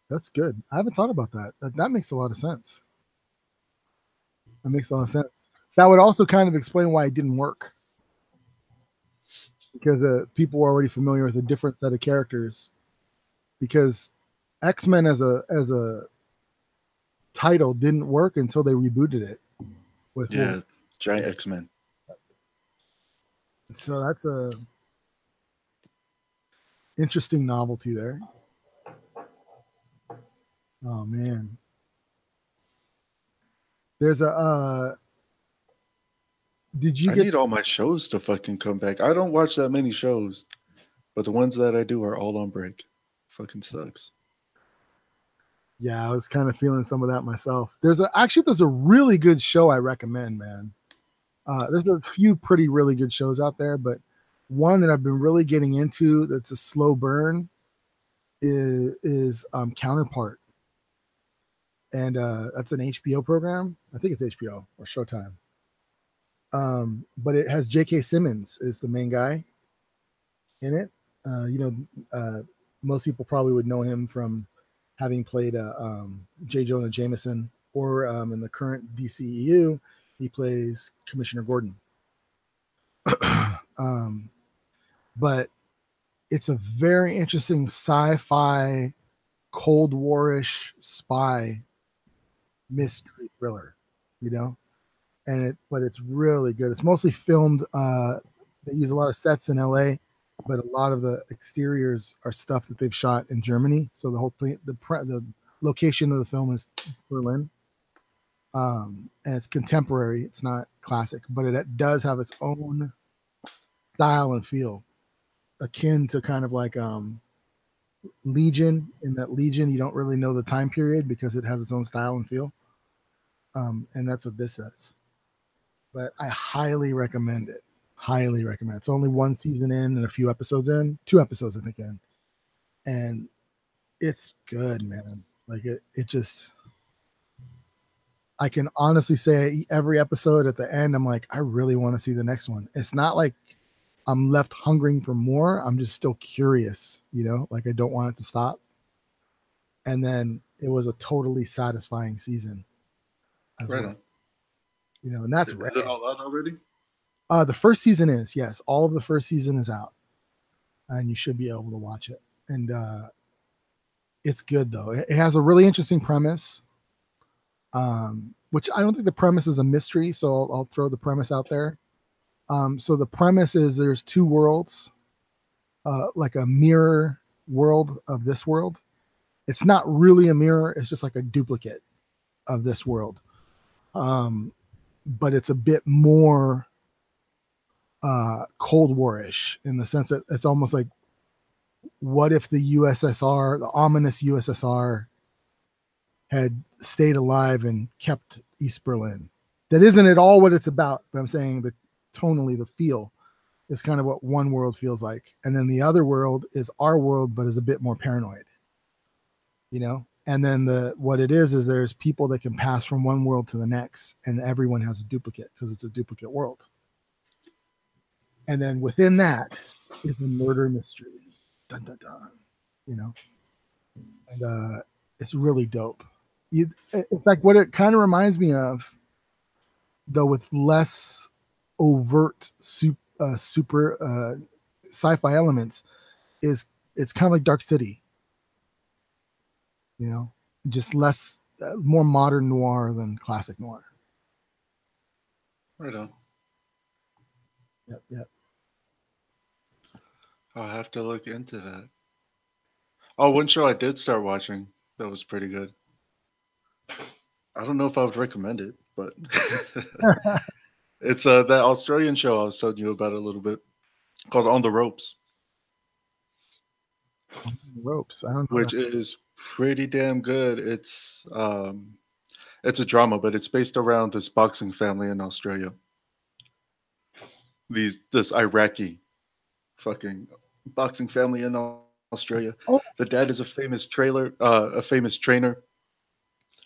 S1: That's good. I haven't thought about that. That makes a lot of sense. That makes a lot of sense. That would also kind of explain why it didn't work. Because people were already familiar with a different set of characters. Because X-Men as a title didn't work until they rebooted it. With
S2: Giant X-Men.
S1: So that's interesting novelty there. Oh man, there's a. Did you
S2: I
S1: get?
S2: need all my shows to fucking come back. I don't watch that many shows, but the ones that I do are all on break. Fucking sucks.
S1: Yeah, I was kind of feeling some of that myself. There's a really good show I recommend, man. There's a few pretty really good shows out there, but one that I've been really getting into that's a slow burn is Counterpart, and that's an HBO program. I think it's HBO or Showtime. But it has J.K. Simmons is the main guy in it. You know, most people probably would know him from having played J. Jonah Jameson, or in the current DCEU, he plays Commissioner Gordon. um, but it's a very interesting sci-fi, Cold War-ish spy mystery thriller, you know, but it's really good. It's mostly filmed. They use a lot of sets in LA, but a lot of the exteriors are stuff that they've shot in Germany. So the location of the film is Berlin, and it's contemporary. It's not classic, but it does have its own style and feel, akin to kind of like Legion. In that Legion, you don't really know the time period because it has its own style and feel, and that's what this is. But I highly recommend it. Highly recommend. It's only one season in and a few episodes in, 2 episodes I think in, and it's good, man. Like it just. I can honestly say every episode at the end, I'm like, I really want to see the next one. It's not like I'm left hungering for more. I'm just still curious, you know, like I don't want it to stop. And then it was a totally satisfying season as
S2: Right
S1: well,
S2: on.
S1: you know, and that's
S2: Is
S1: rare.
S2: it all out already?
S1: The first season is, yes, all of the first season is out, and you should be able to watch it. And it's good though. It has a really interesting premise, which I don't think the premise is a mystery. So I'll throw the premise out there. So the premise is there's two worlds, like a mirror world of this world. It's not really a mirror; it's just like a duplicate of this world. Um, but it's a bit more Cold War-ish in the sense that it's almost like, what if the USSR, the ominous USSR, had stayed alive and kept East Berlin? That isn't at all what it's about, but I'm saying that tonally, the feel is kind of what one world feels like. And then the other world is our world, but is a bit more paranoid, you know? And then what it is there's people that can pass from one world to the next, and everyone has a duplicate because it's a duplicate world. And then within that is a murder mystery. Dun, dun, dun, you know? And it's really dope. In fact, what it kind of reminds me of, though with less overt super sci-fi elements, is it's kind of like Dark City, you know, just less, more modern noir than classic noir.
S2: Right on.
S1: Yep, yep.
S2: I'll have to look into that. Oh, one show I did start watching that was pretty good. I don't know if I would recommend it, but it's that Australian show I was telling you about a little bit called On the Ropes,
S1: Ropes. I don't know that.
S2: which is pretty damn good. It's a drama, but it's based around this boxing family in Australia. This Iraqi fucking boxing family in Australia.
S1: Oh,
S2: The dad is a famous trainer,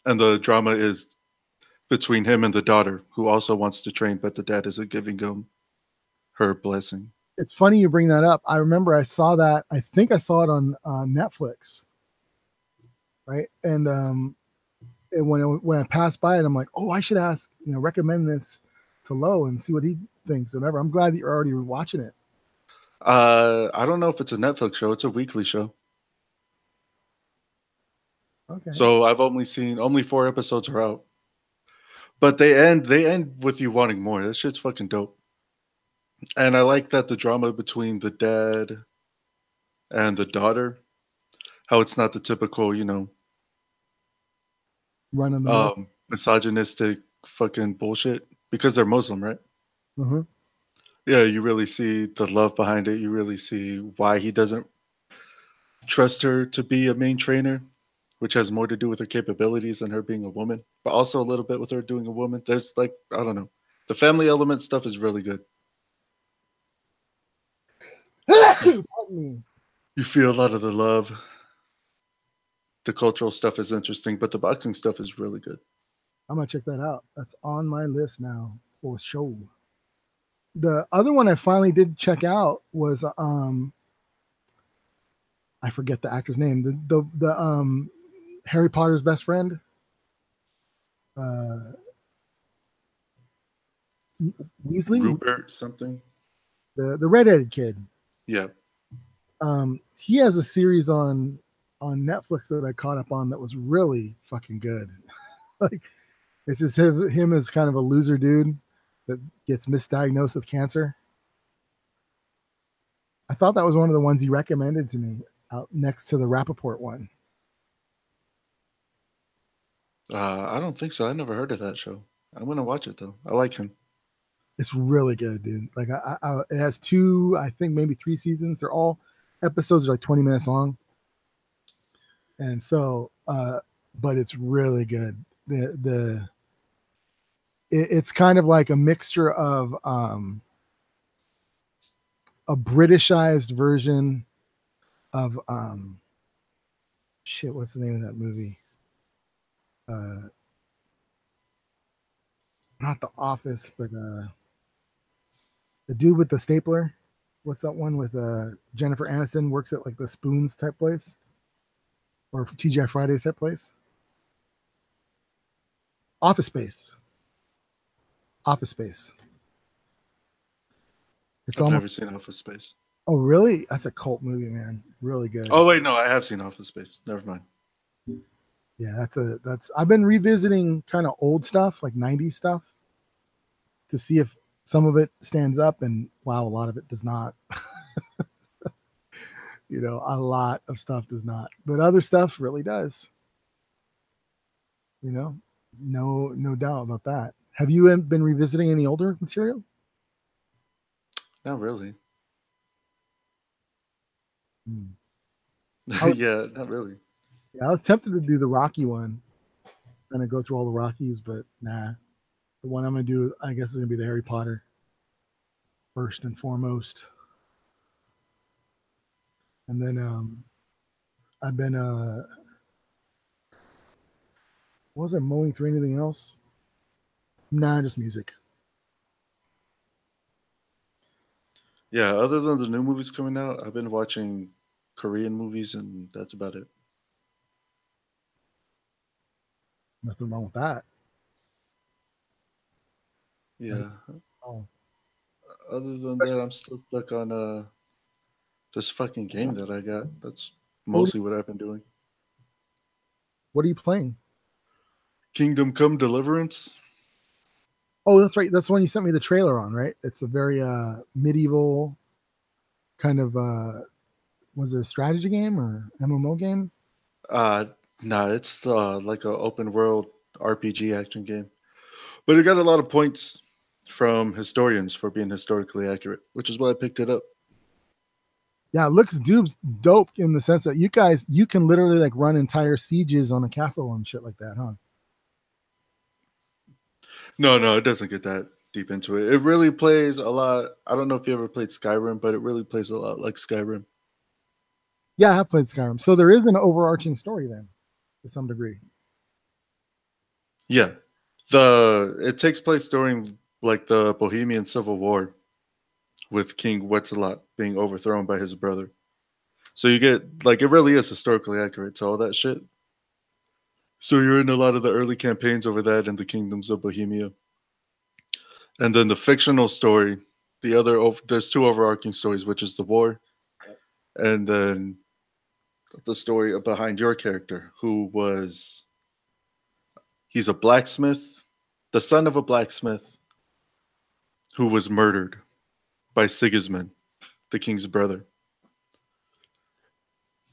S2: and the drama is between him and the daughter, who also wants to train, but the dad isn't giving him her blessing.
S1: it's funny you bring that up. I remember I saw that. I think I saw it on Netflix, right? And when I passed by it, I'm like, oh, I should ask, you know, recommend this to Lowe and see what he thinks. Whatever. I'm glad that you're already watching it.
S2: I don't know if it's a Netflix show. It's a weekly show.
S1: Okay.
S2: So I've only 4 episodes are out, but they end with you wanting more. That shit's fucking dope. And I like that the drama between the dad and the daughter, how it's not the typical, you know,
S1: Run of the mill.
S2: misogynistic fucking bullshit because they're Muslim, right?
S1: Mm-hmm.
S2: Yeah, you really see the love behind it. You really see why he doesn't trust her to be a main trainer, which has more to do with her capabilities than her being a woman, but also a little bit with her doing a woman. There's like, I don't know. The family element stuff is really good.
S1: Pardon me.
S2: You feel a lot of the love. The cultural stuff is interesting, but the boxing stuff is really good.
S1: I'm gonna check that out. That's on my list now for sure. The other one I finally did check out was I forget the actor's name. The Harry Potter's best friend. Uh Weasley,
S2: Rupert something.
S1: the redheaded kid.
S2: Yeah.
S1: He has a series on Netflix that I caught up on that was really fucking good. Like it's just him as kind of a loser dude that gets misdiagnosed with cancer. I thought that was one of the ones he recommended to me out next to the Rappaport one.
S2: I don't think so. I never heard of that show. I'm gonna watch it though. I like him.
S1: It's really good, dude. Like it has two, I think maybe three seasons. They're all episodes are like 20 minutes long, and so, but it's really good. It's kind of like a mixture of a Britishized version of shit. What's the name of that movie? Not The Office, but the dude with the stapler. What's that one with Jennifer Aniston works at like the Spoons type place or TGI Fridays type place? Office Space. Office Space. It's
S2: I've
S1: almost.
S2: never seen Office Space.
S1: Oh, really? That's a cult movie, man. Really good.
S2: Oh wait, no, I have seen Office Space. Never mind.
S1: Yeah, that's. I've been revisiting kind of old stuff, like '90s stuff, to see if some of it stands up, and wow, a lot of it does not. A lot of stuff does not, but other stuff really does. No doubt about that. Have you been revisiting any older material?
S2: Not really.
S1: Hmm.
S2: Yeah, not really.
S1: Yeah, I was tempted to do the Rocky one, kind of go through all the Rockies, but nah. The one I'm gonna do, I guess, is gonna be the Harry Potter first and foremost, and then I've been wasn't mowing through anything else. Nah, just music.
S2: Yeah, other than the new movies coming out, I've been watching Korean movies, and that's about it.
S1: Nothing wrong with that.
S2: Yeah.
S1: Oh,
S2: Other than that, I'm still stuck on this fucking game that I got. That's
S1: what
S2: mostly what I've been doing.
S1: are you playing?
S2: Kingdom Come Deliverance.
S1: Oh, that's right. That's the one you sent me the trailer on, right? It's a very medieval kind of was it a strategy game or MMO game?
S2: Uh nah, it's like a open world RPG action game. But it got a lot of points from historians for being historically accurate, which is why I picked it up.
S1: Yeah, it looks dope in the sense that you can literally like run entire sieges on a castle and shit like that, huh?
S2: No, it doesn't get that deep into it. It really plays a lot. I don't know if you ever played Skyrim, but it really plays a lot like Skyrim.
S1: Yeah, I have played Skyrim. So there is an overarching story then, to some degree.
S2: Yeah. It takes place during like the Bohemian Civil War with King Wetzelot being overthrown by his brother. So you get like it really is historically accurate to all that shit. So you're in a lot of the early campaigns over that in the kingdoms of Bohemia. And then the fictional story, there's two overarching stories, which is the war, and then the story behind your character, he's a blacksmith, the son of a blacksmith who was murdered by Sigismund, the king's brother.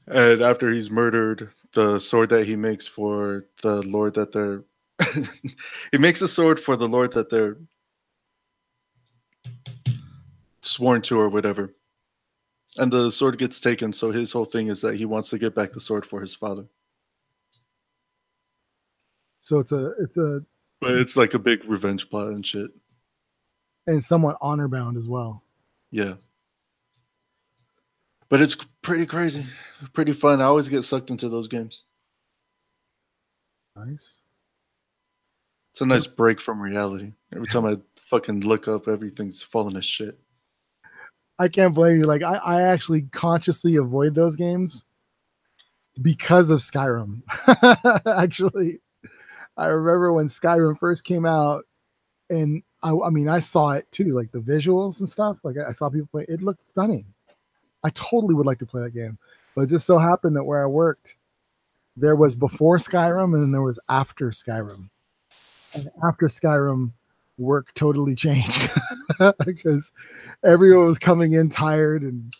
S2: And after he's murdered, the sword that he makes for the lord that they're he makes a sword for the lord that they're sworn to or whatever. And the sword gets taken, so his whole thing is that he wants to get back the sword for his father.
S1: So it's
S2: But it's like a big revenge plot and shit.
S1: and somewhat honor bound as well.
S2: Yeah. But it's pretty crazy. Pretty fun. I always get sucked into those games.
S1: Nice.
S2: It's a nice break from reality. Every time I fucking look up, everything's falling to shit.
S1: I can't blame you. Like I actually consciously avoid those games because of Skyrim. Actually, I remember when Skyrim first came out, and I mean, I saw it too, like the visuals and stuff. Like I saw people play. It looked stunning. I totally would like to play that game, but it just so happened that where I worked, there was before Skyrim and then there was after Skyrim. And after Skyrim, work totally changed because everyone was coming in tired and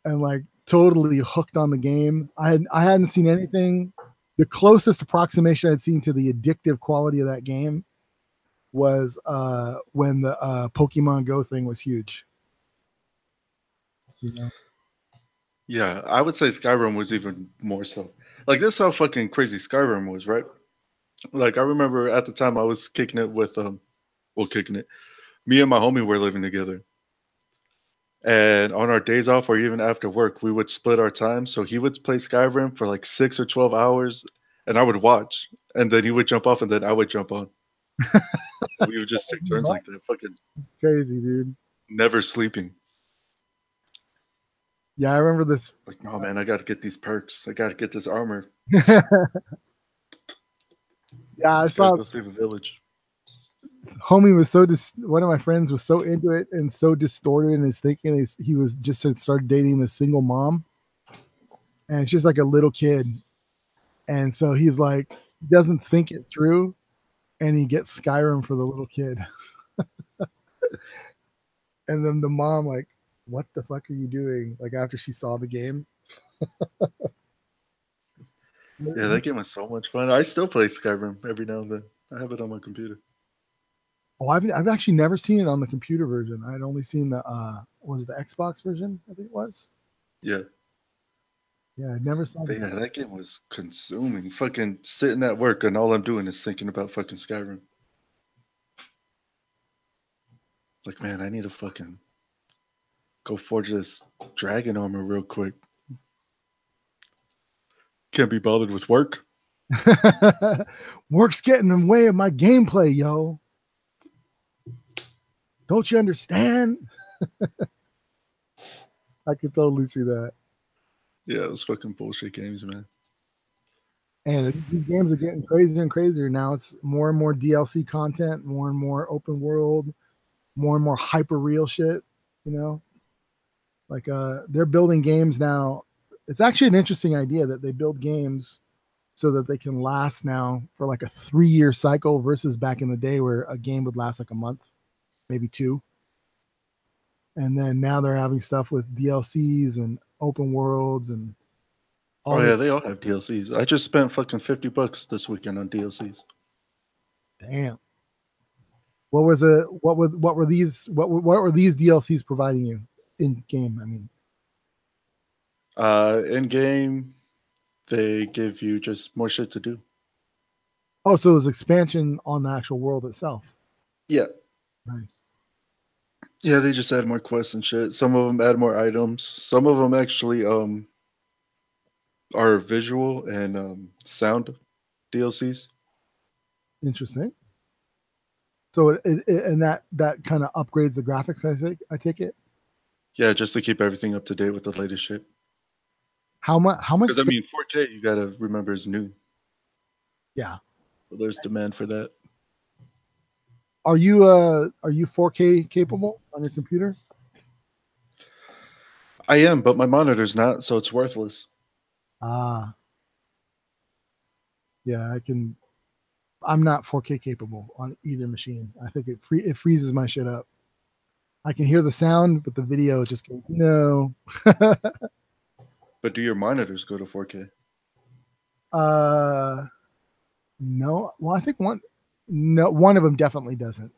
S1: like totally hooked on the game. I hadn't seen anything. The closest approximation I'd seen to the addictive quality of that game was when the Pokemon Go thing was huge. You know?
S2: Yeah, I would say Skyrim was even more so. Like, this is how fucking crazy Skyrim was, right? Like, I remember at the time I was kicking it with, kicking it. Me and my homie were living together. And on our days off or even after work, we would split our time. So he would play Skyrim for like 6 or 12 hours, and I would watch. And then he would jump off, and then I would jump on. We would just take turns like that. Fucking
S1: crazy, dude.
S2: never sleeping.
S1: Yeah, I remember this.
S2: Like, oh man, I got to get these perks. I got to get this armor.
S1: Yeah, I saw.
S2: Go save a village.
S1: Homie was so one of my friends was so into it and so distorted in his thinking. He was just started dating this single mom, and she's like a little kid, and so he's like he doesn't think it through, and he gets Skyrim for the little kid, and then the mom like, what the fuck are you doing? Like after she saw the game.
S2: Yeah, that game was so much fun. I still play Skyrim every now and then. I have it on my computer.
S1: Oh, I've actually never seen it on the computer version. I'd only seen the was it the Xbox version? I think it was.
S2: Yeah.
S1: Yeah, I never saw
S2: that. Yeah, that game was consuming. Fucking sitting at work and all I'm doing is thinking about fucking Skyrim. Like, man, I need to fucking go forge this dragon armor real quick. Can't be bothered with work.
S1: Work's getting in the way of my gameplay, yo. Don't you understand? I could totally see that.
S2: Yeah, those fucking bullshit games, man.
S1: And these games are getting crazier and crazier. Now it's more and more DLC content, more and more open world, more and more hyper real shit, you know? Like they're building games now. It's actually an interesting idea that they build games so that they can last now for like a 3-year cycle versus back in the day where a game would last like a month, maybe 2. And then now they're having stuff with DLCs and open worlds and
S2: oh yeah, they all have DLCs. I just spent fucking $50 this weekend on DLCs.
S1: Damn. What were these DLCs providing you in game? I mean,
S2: in game, they give you just more shit to do.
S1: Oh, so it was expansion on the actual world itself.
S2: Yeah.
S1: Nice.
S2: Yeah, they just add more quests and shit. Some of them add more items. Some of them actually are visual and sound DLCs.
S1: Interesting. So and that kind of upgrades the graphics. I take it.
S2: Yeah, just to keep everything up to date with the latest shit.
S1: How much?
S2: Because I mean, 4K you gotta remember is new.
S1: Yeah.
S2: So there's demand for that.
S1: Are you 4K capable on your computer?
S2: I am, but my monitor's not, so it's worthless.
S1: Ah. Yeah, I can. I'm not 4K capable on either machine. I think it freezes my shit up. I can hear the sound, but the video just goes no.
S2: But do your monitors go to 4K?
S1: No. Well, I think one of them definitely doesn't.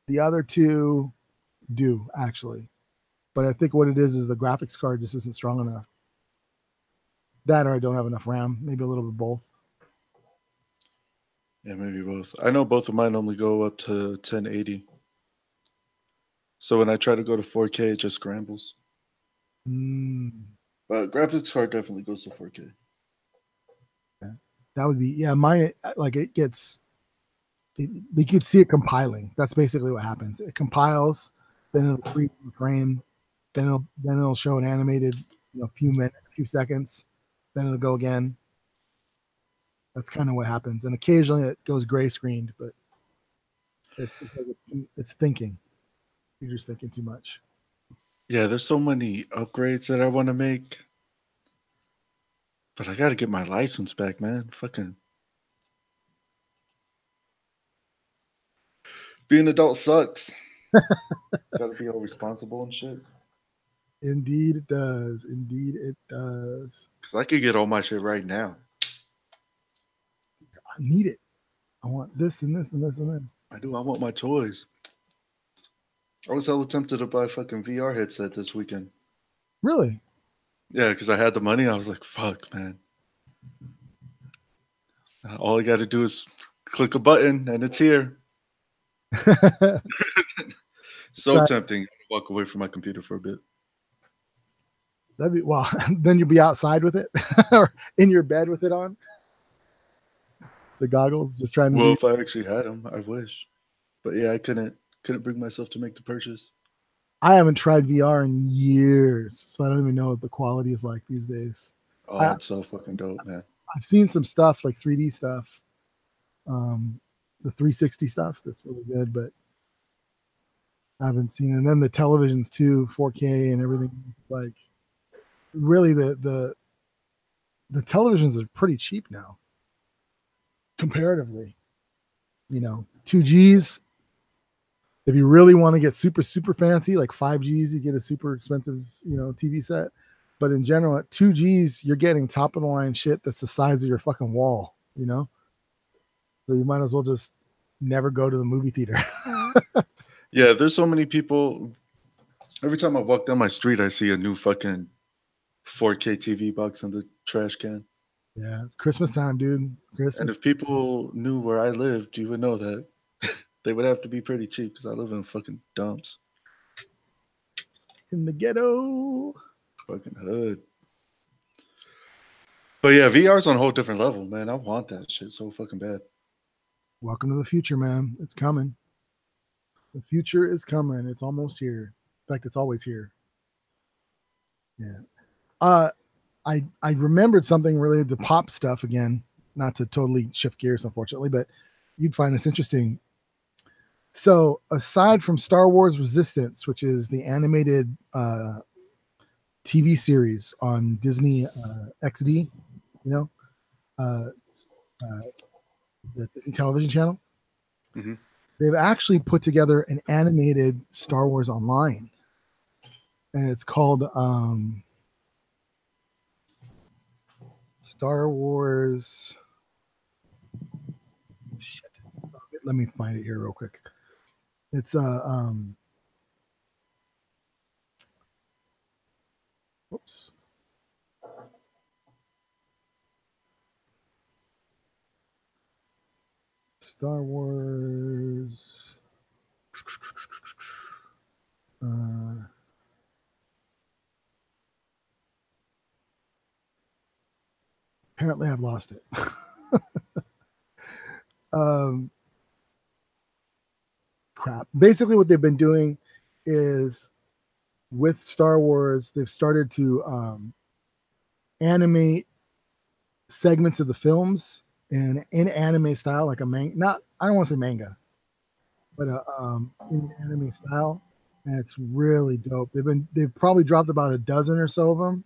S1: The other two do actually, but I think what it is the graphics card just isn't strong enough. That or I don't have enough RAM. Maybe a little bit of both.
S2: Yeah, maybe both. I know both of mine only go up to 1080. So when I try to go to 4K, it just scrambles. But graphics card definitely goes to 4K.
S1: Yeah. That would be mine. Like it gets, you could see it compiling. That's basically what happens. It compiles, then it'll freeze the frame, then it'll show an animated, few seconds, then it'll go again. That's kind of what happens, and occasionally it goes gray screened, but it's thinking. You're just thinking too much.
S2: Yeah, there's so many upgrades that I want to make. But I gotta get my license back, man. Fucking being an adult sucks. Gotta be all responsible and shit.
S1: Indeed it does. Indeed it does.
S2: Cause I could get all my shit right now.
S1: I need it. I want this and this and this and that.
S2: I do. I want my toys. I was hella tempted to buy a fucking VR headset this weekend.
S1: Really?
S2: Yeah, because I had the money. I was like, fuck, man. All I got to do is click a button and it's here. So tempting. Walk away from my computer for a bit.
S1: That'd be then you'll be outside with it or in your bed with it on. The goggles, just trying to.
S2: Well, if I actually had them, I wish. But yeah, I couldn't bring myself to make the purchase.
S1: I haven't tried VR in years, so I don't even know what the quality is like these days.
S2: Oh, it's so fucking dope, man.
S1: I've seen some stuff like 3D stuff, the 360 stuff that's really good, but I haven't seen. And then the televisions too, 4K and everything. Like, really, the televisions are pretty cheap now, comparatively. 2Gs. If you really want to get super, super fancy, like 5Gs, you get a super expensive, TV set. But in general, at 2Gs, you're getting top of the line shit that's the size of your fucking wall, So you might as well just never go to the movie theater.
S2: Yeah, there's so many people. Every time I walk down my street, I see a new fucking 4K TV box in the trash can.
S1: Yeah, Christmas time, dude. Christmas.
S2: And if people knew where I lived, you would know that they would have to be pretty cheap because I live in fucking dumps.
S1: In the ghetto.
S2: Fucking hood. But yeah, VR's on a whole different level, man. I want that shit so fucking bad.
S1: Welcome to the future, man. It's coming. The future is coming. It's almost here. In fact, it's always here. Yeah. I remembered something related to pop stuff again, not to totally shift gears, unfortunately, but you'd find this interesting. So aside from Star Wars Resistance, which is the animated TV series on Disney XD, the Disney television channel, they've actually put together an animated Star Wars Online, and it's called Star Wars. Shit. Let me find it here real quick. It's whoops. Star Wars. Apparently I've lost it. Crap. Basically what they've been doing is with Star Wars, they've started to animate segments of the films in anime style, like a manga. I don't want to say manga, but in anime style, and it's really dope. They've probably dropped about a dozen or so of them,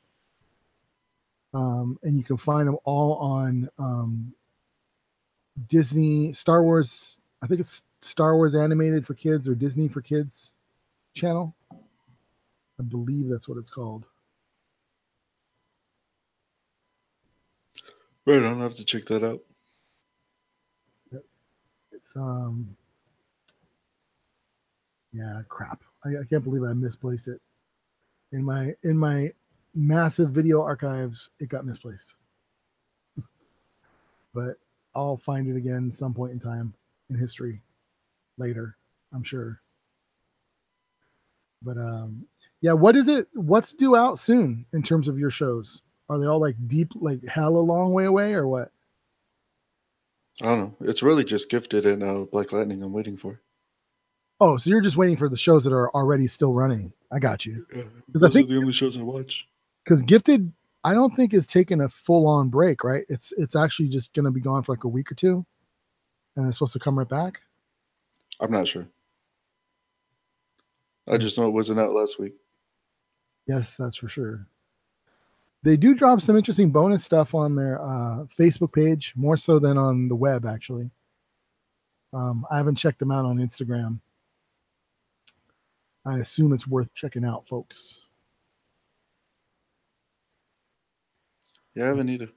S1: and you can find them all on Disney Star Wars. I think it's Star Wars Animated for Kids or Disney for Kids channel. I believe that's what it's called.
S2: Right on. I have to check that out.
S1: It's yeah, crap. I can't believe I misplaced it in my massive video archives. It got misplaced, but I'll find it again some point in time in history later, I'm sure. But yeah, what is it? What's due out soon in terms of your shows? Are they all like deep, like hella long way away, or what?
S2: I don't know. It's really just Gifted and Black Lightning I'm waiting for.
S1: Oh, so you're just waiting for the shows that are already still running. I got you.
S2: Yeah,
S1: Because I
S2: those are
S1: think
S2: the only shows I watch.
S1: because Gifted, I don't think is taking a full on break, right? It's actually just going to be gone for like a week or two, and it's supposed to come right back.
S2: I'm not sure. I just know it wasn't out last week.
S1: Yes, that's for sure. They do drop some interesting bonus stuff on their Facebook page, more so than on the web, actually. I haven't checked them out on Instagram. I assume it's worth checking out, folks.
S2: Yeah, I haven't either.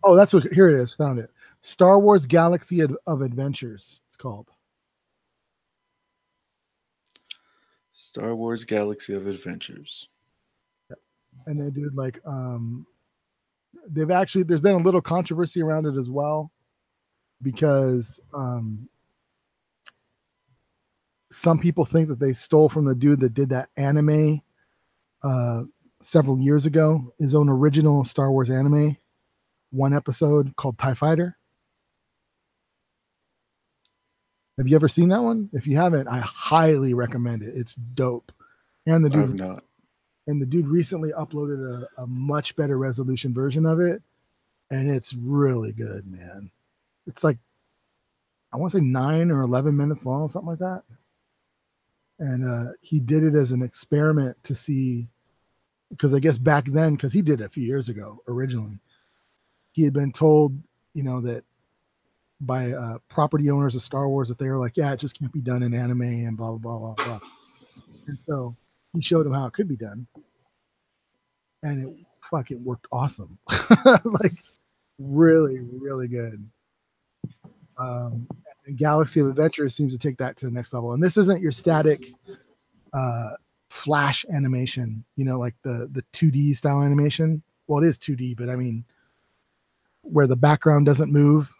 S1: Oh, that's what. Here it is. Found it. Star Wars Galaxy of Adventures. It's called.
S2: Star Wars Galaxy of Adventures.
S1: And they did like they've actually there's been a little controversy around it as well because some people think that they stole from the dude that did that anime several years ago, his own original Star Wars anime, one episode called TIE Fighter. Have you ever seen that one? If you haven't, I highly recommend it. It's dope. And the
S2: I have
S1: dude
S2: not.
S1: and the dude recently uploaded a much better resolution version of it, and it's really good, man. It's like I want to say 9 or 11 minutes long, something like that. And he did it as an experiment to see, because I guess back then, because he did it a few years ago originally, he had been told, that by property owners of Star Wars that they were like, yeah, it just can't be done in anime and blah, blah, blah, blah, blah. And so he showed him how it could be done. And it fucking worked awesome. Like really, really good. Galaxy of Adventure seems to take that to the next level. And this isn't your static flash animation, like the 2D style animation. Well, it is 2D, but I mean, where the background doesn't move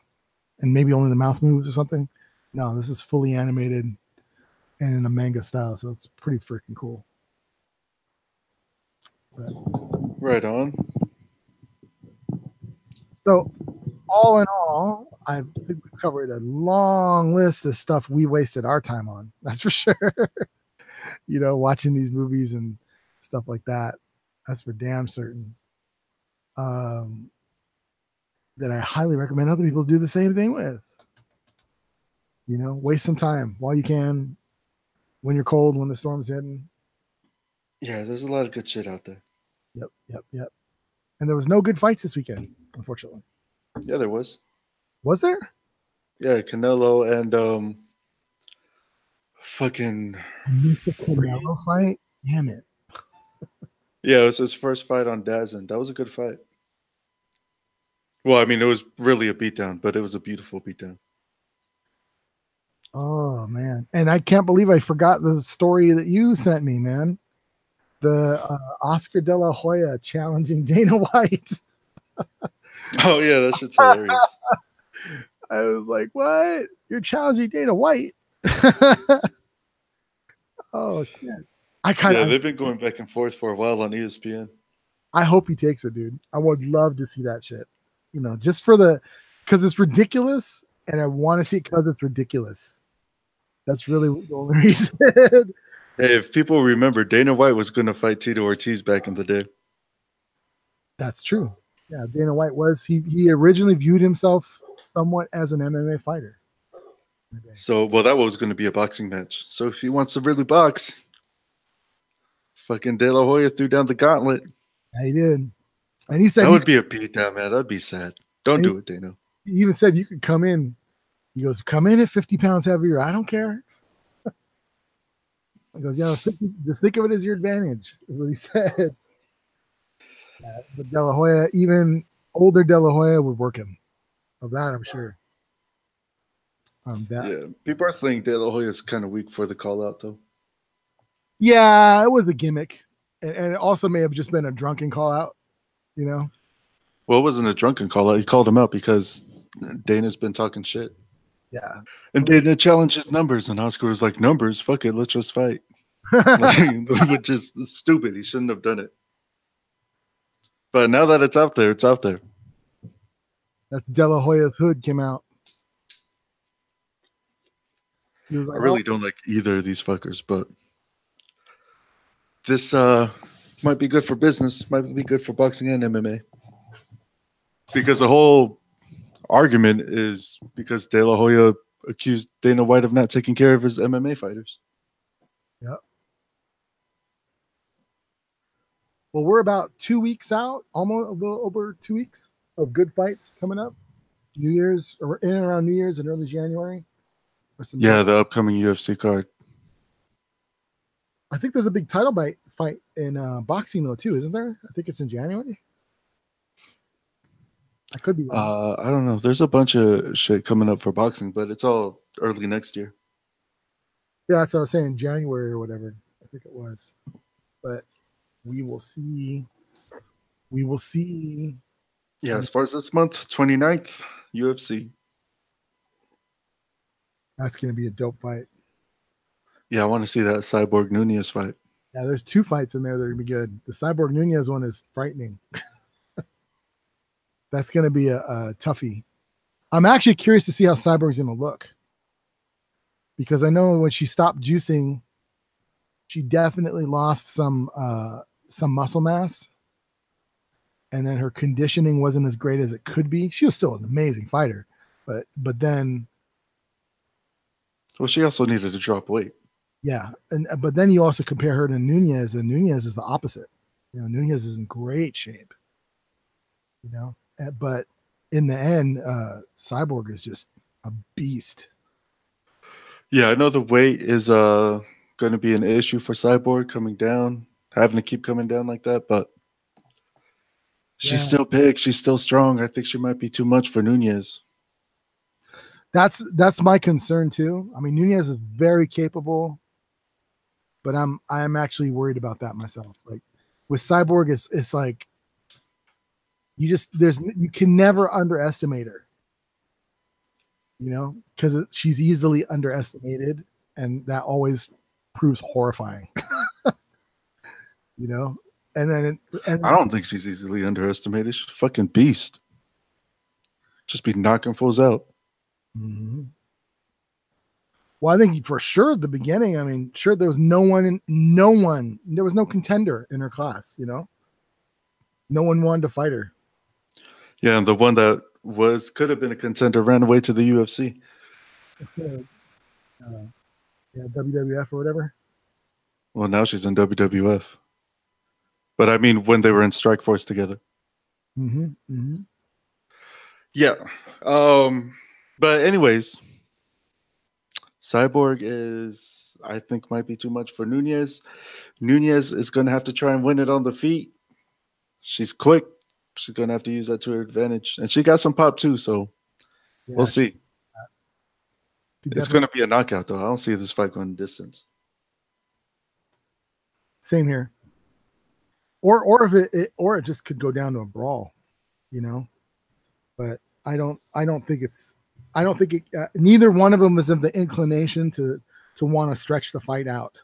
S1: and maybe only the mouth moves or something. No, this is fully animated and in a manga style, so it's pretty freaking cool. But,
S2: right on.
S1: So, all in all, I think we covered a long list of stuff we wasted our time on. That's for sure. Watching these movies and stuff like that. That's for damn certain. That I highly recommend other people do the same thing with. Waste some time while you can, when you're cold, when the storm's hitting.
S2: Yeah, there's a lot of good shit out there.
S1: Yep. And there was no good fights this weekend, unfortunately.
S2: Yeah, there was.
S1: Was there?
S2: Yeah, Canelo and fucking
S1: Mr. Canelo fight? Damn it.
S2: Yeah, it was his first fight on DAZN. That was a good fight. Well, I mean, it was really a beatdown, but it was a beautiful beatdown.
S1: Oh, man. And I can't believe I forgot the story that you sent me, man. The Oscar De La Hoya challenging Dana White.
S2: Oh, yeah, that shit's hilarious.
S1: I was like, what? You're challenging Dana White? Oh, shit.
S2: They've been going back and forth for a while on ESPN.
S1: I hope he takes it, dude. I would love to see that shit. Just because it's ridiculous, and I want to see it because it's ridiculous. That's really the only reason.
S2: Hey, if people remember, Dana White was going to fight Tito Ortiz back in the day.
S1: That's true. Yeah, Dana White was. He originally viewed himself somewhat as an MMA fighter.
S2: So, that was going to be a boxing match. So, if he wants to really box, fucking De La Hoya threw down the gauntlet.
S1: Yeah, he did. And he said
S2: that would be a beatdown, man. That'd be sad. Don't do it, Dana.
S1: He even said you could come in. He goes, come in at 50 pounds heavier. I don't care. He goes, yeah, just think of it as your advantage, is what he said. But De La Hoya, even older De La Hoya, would work him. Of that, I'm sure. That
S2: Yeah, people are saying De La Hoya is kind of weak for the call out though.
S1: Yeah, it was a gimmick, and it also may have just been a drunken call out. You know.
S2: Well, it wasn't a drunken call out. He called him out because Dana's been talking shit.
S1: Yeah.
S2: And Dana challenges numbers, and Oscar was like, "Numbers, fuck it, let's just fight." Like, which is stupid. He shouldn't have done it. But now that it's out there, it's out there.
S1: That's De La Hoya's hood came out. He was
S2: I
S1: like, "Oh,
S2: really don't like either of these fuckers, but this might be good for business, might be good for boxing and MMA. Because the whole argument is because De La Hoya accused Dana White of not taking care of his MMA fighters.
S1: yeah." Well, we're about 2 weeks out, almost a little over 2 weeks of good fights coming up. New Year's, or in and around New Year's and early January.
S2: Yeah, the upcoming UFC card.
S1: I think there's a big title fight in boxing though too, isn't there? I think it's in January. I could be wrong.
S2: I don't know. There's a bunch of shit coming up for boxing, but it's all early next year.
S1: Yeah, that's what I was saying, January or whatever. I think it was. But we will see. We will see.
S2: Yeah, as far as this month, 29th, UFC.
S1: That's going to be a dope fight.
S2: Yeah, I want to see that Cyborg Nunez fight.
S1: Yeah, there's 2 fights in there that are going to be good. The Cyborg Nunez one is frightening. That's going to be a toughie. I'm actually curious to see how Cyborg's going to look. Because I know when she stopped juicing, she definitely lost some muscle mass. And then her conditioning wasn't as great as it could be. She was still an amazing fighter. But then
S2: Well, she also needed to drop weight.
S1: yeah, but then you also compare her to Nunez, and Nunez is the opposite. You know, Nunez is in great shape. You know, but in the end, Cyborg is just a beast.
S2: Yeah, I know the weight is going to be an issue for Cyborg coming down, having to keep coming down like that, but she's still big. She's still strong. I think she might be too much for Nunez.
S1: That's my concern too. I mean, Nunez is very capable, but I'm actually worried about that myself. Like with Cyborg, it's like you can never underestimate her. You know, because she's easily underestimated, and that always proves horrifying. You know, and
S2: I don't think she's easily underestimated. She's a fucking beast. Just be knocking fools out.
S1: mm-hmm. Well, I think for sure at the beginning, I mean, sure there was no one, there was no contender in her class. You know, no one wanted to fight her.
S2: Yeah, and the one that could have been a contender ran away to the UFC.
S1: Yeah, WWF or whatever.
S2: Well, now she's in WWF. But I mean, when they were in Strike Force together.
S1: Mm-hmm. Mm-hmm.
S2: Yeah. But anyways, Cyborg is, I think, might be too much for Nunez. Nunez is going to have to try and win it on the feet. She's quick. She's going to have to use that to her advantage. And she got some pop too, so we'll see. It's going to be a knockout, though. I don't see this fight going distance.
S1: Same here. Or if it just could go down to a brawl, you know. But I don't think neither one of them is of the inclination to want to stretch the fight out.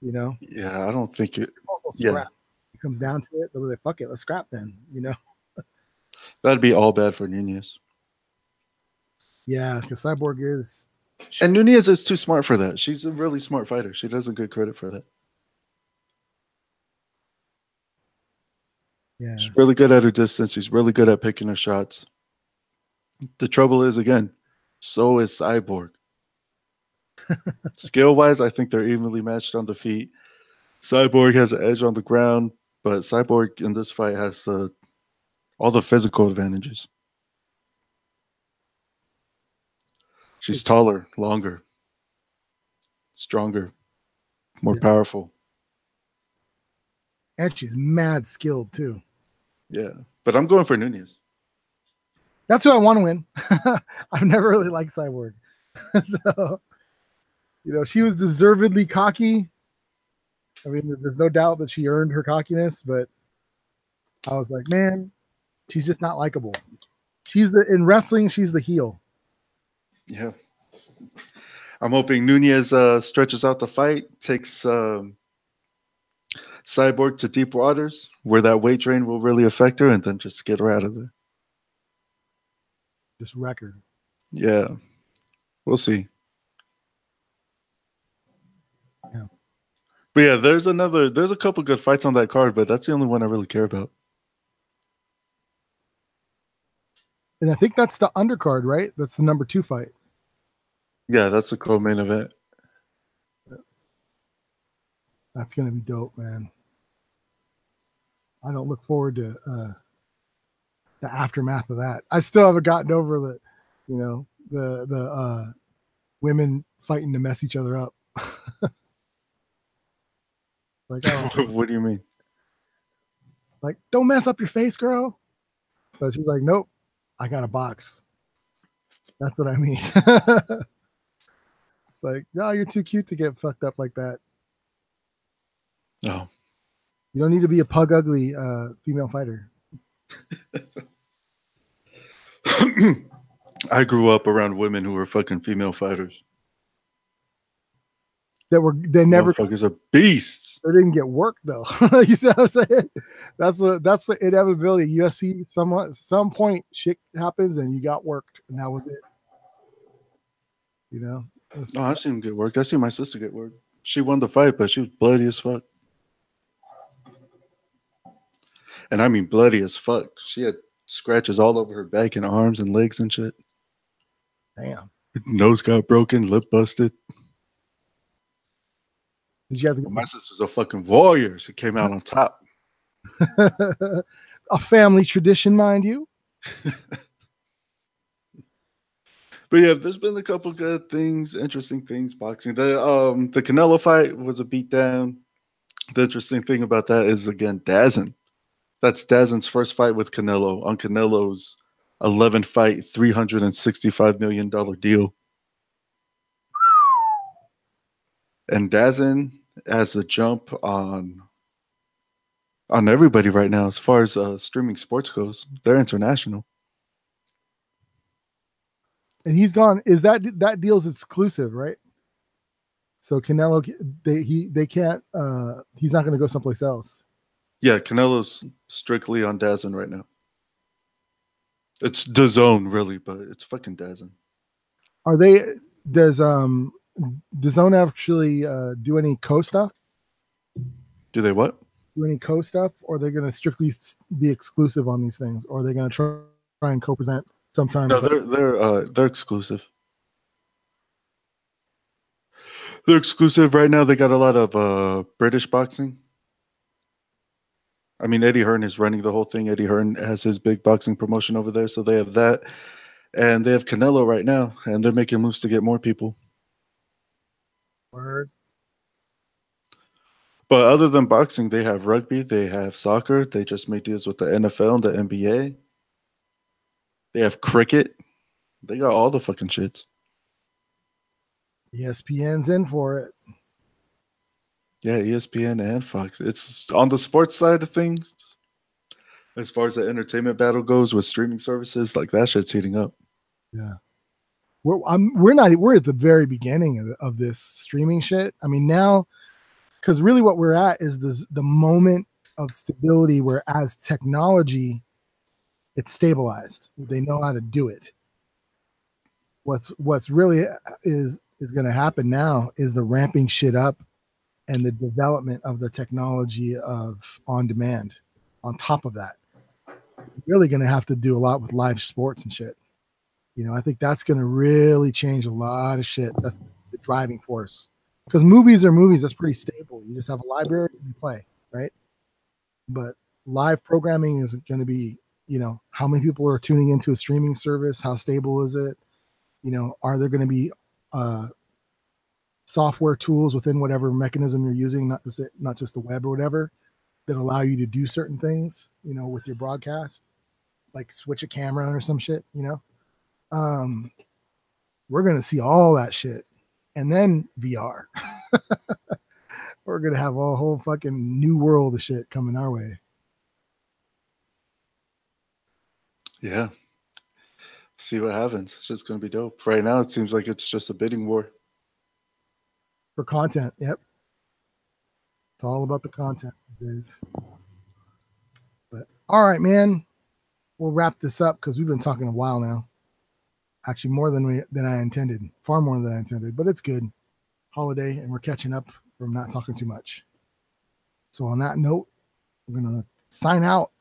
S1: You know.
S2: Yeah, I don't think it.
S1: Yeah, it comes down to it. They'll be like, "Fuck it, let's scrap then." You know.
S2: That'd be all bad for Nunez.
S1: Yeah, because Cyborg is.
S2: And Nunez is too smart for that. She's a really smart fighter. She doesn't get credit for that.
S1: Yeah.
S2: She's really good at her distance. She's really good at picking her shots. The trouble is, again, so is Cyborg. Skill-wise, I think they're evenly matched on the feet. Cyborg has an edge on the ground, but Cyborg in this fight has all the physical advantages. She's taller, longer, stronger, more powerful.
S1: And she's mad skilled too.
S2: Yeah, but I'm going for Nunez.
S1: That's who I want to win. I've never really liked Cyborg. So, she was deservedly cocky. I mean, there's no doubt that she earned her cockiness, but I was like, man, she's just not likable. In wrestling, she's the heel.
S2: Yeah. I'm hoping Nunez stretches out the fight, takes Cyborg to deep waters where that weight drain will really affect her, and then just get her out of there.
S1: Just record.
S2: Yeah. We'll see.
S1: Yeah.
S2: But yeah, there's a couple good fights on that card, but that's the only one I really care about.
S1: And I think that's the undercard, right? That's the number 2 fight.
S2: Yeah, that's the co-main event.
S1: That's going to be dope, man. I don't look forward to the aftermath of that. I still haven't gotten over the women fighting to mess each other up. Like,
S2: what do you mean?
S1: Like, don't mess up your face, girl. But she's like, nope, I got a box. That's what I mean. Like, no, you're too cute to get fucked up like that.
S2: Oh.
S1: You don't need to be a pug ugly female fighter.
S2: I grew up around women who were fucking female fighters.
S1: They never
S2: Motherfuckers are beasts.
S1: They didn't get work though. You see what I'm saying? That's the inevitability. UFC some point shit happens and you got worked and that was it.
S2: No, I've seen them get worked. I seen my sister get worked. She won the fight, but she was bloody as fuck. And I mean bloody as fuck. She had scratches all over her back and arms and legs and shit.
S1: Damn.
S2: Her nose got broken, lip busted.
S1: Did you have to
S2: My sister's a fucking warrior. She came out on top.
S1: A family tradition, mind you.
S2: But yeah, there's been a couple good things, interesting things boxing. The Canelo fight was a beatdown. The interesting thing about that is, again, Dazn. That's Dazin's first fight with Canelo on Canelo's 11-fight, $365 million deal. And Dazn has a jump on everybody right now as far as streaming sports goes. They're international.
S1: And he's gone. Is that deal's exclusive, right? So Canelo, they can't. He's not going to go someplace else.
S2: Yeah, Canelo's strictly on DAZN right now. It's DAZN, really, but it's fucking DAZN.
S1: Does DAZN actually do any co-stuff?
S2: Do they what?
S1: Do any co-stuff, or are they going to strictly be exclusive on these things, or are they going to try and co-present sometimes?
S2: No, they're exclusive. They're exclusive right now. They got a lot of British boxing. I mean, Eddie Hearn is running the whole thing. Eddie Hearn has his big boxing promotion over there, so they have that. And they have Canelo right now, and they're making moves to get more people.
S1: Word.
S2: But other than boxing, they have rugby, they have soccer. They just made deals with the NFL and the NBA. They have cricket. They got all the fucking shits.
S1: ESPN's in for it.
S2: Yeah, ESPN and Fox. It's on the sports side of things. As far as the entertainment battle goes with streaming services, like that shit's heating up.
S1: Yeah. We're at the very beginning of this streaming shit. I mean, now, because really what we're at is the moment of stability where as technology, it's stabilized. They know how to do it. What's really is going to happen now is the ramping shit up and the development of the technology of on demand. On top of that, you're really going to have to do a lot with live sports and shit. I think that's going to really change a lot of shit. That's the driving force. Because movies are movies. That's pretty stable. You just have a library and you play, right? But live programming is going to be, how many people are tuning into a streaming service? How stable is it? Are there going to be software tools within whatever mechanism you're using, not just the web or whatever, that allow you to do certain things, you know, with your broadcast, like switch a camera or some shit, you know. We're gonna see all that shit, and then VR. We're gonna have a whole fucking new world of shit coming our way.
S2: Yeah. See what happens. It's just gonna be dope. Right now, it seems like it's just a bidding war
S1: For content. Yep. It's all about the content these days. But all right, man. We'll wrap this up because we've been talking a while now. Actually, more than I intended. Far more than I intended, but it's good. Holiday, and we're catching up from not talking too much. So on that note, we're gonna sign out.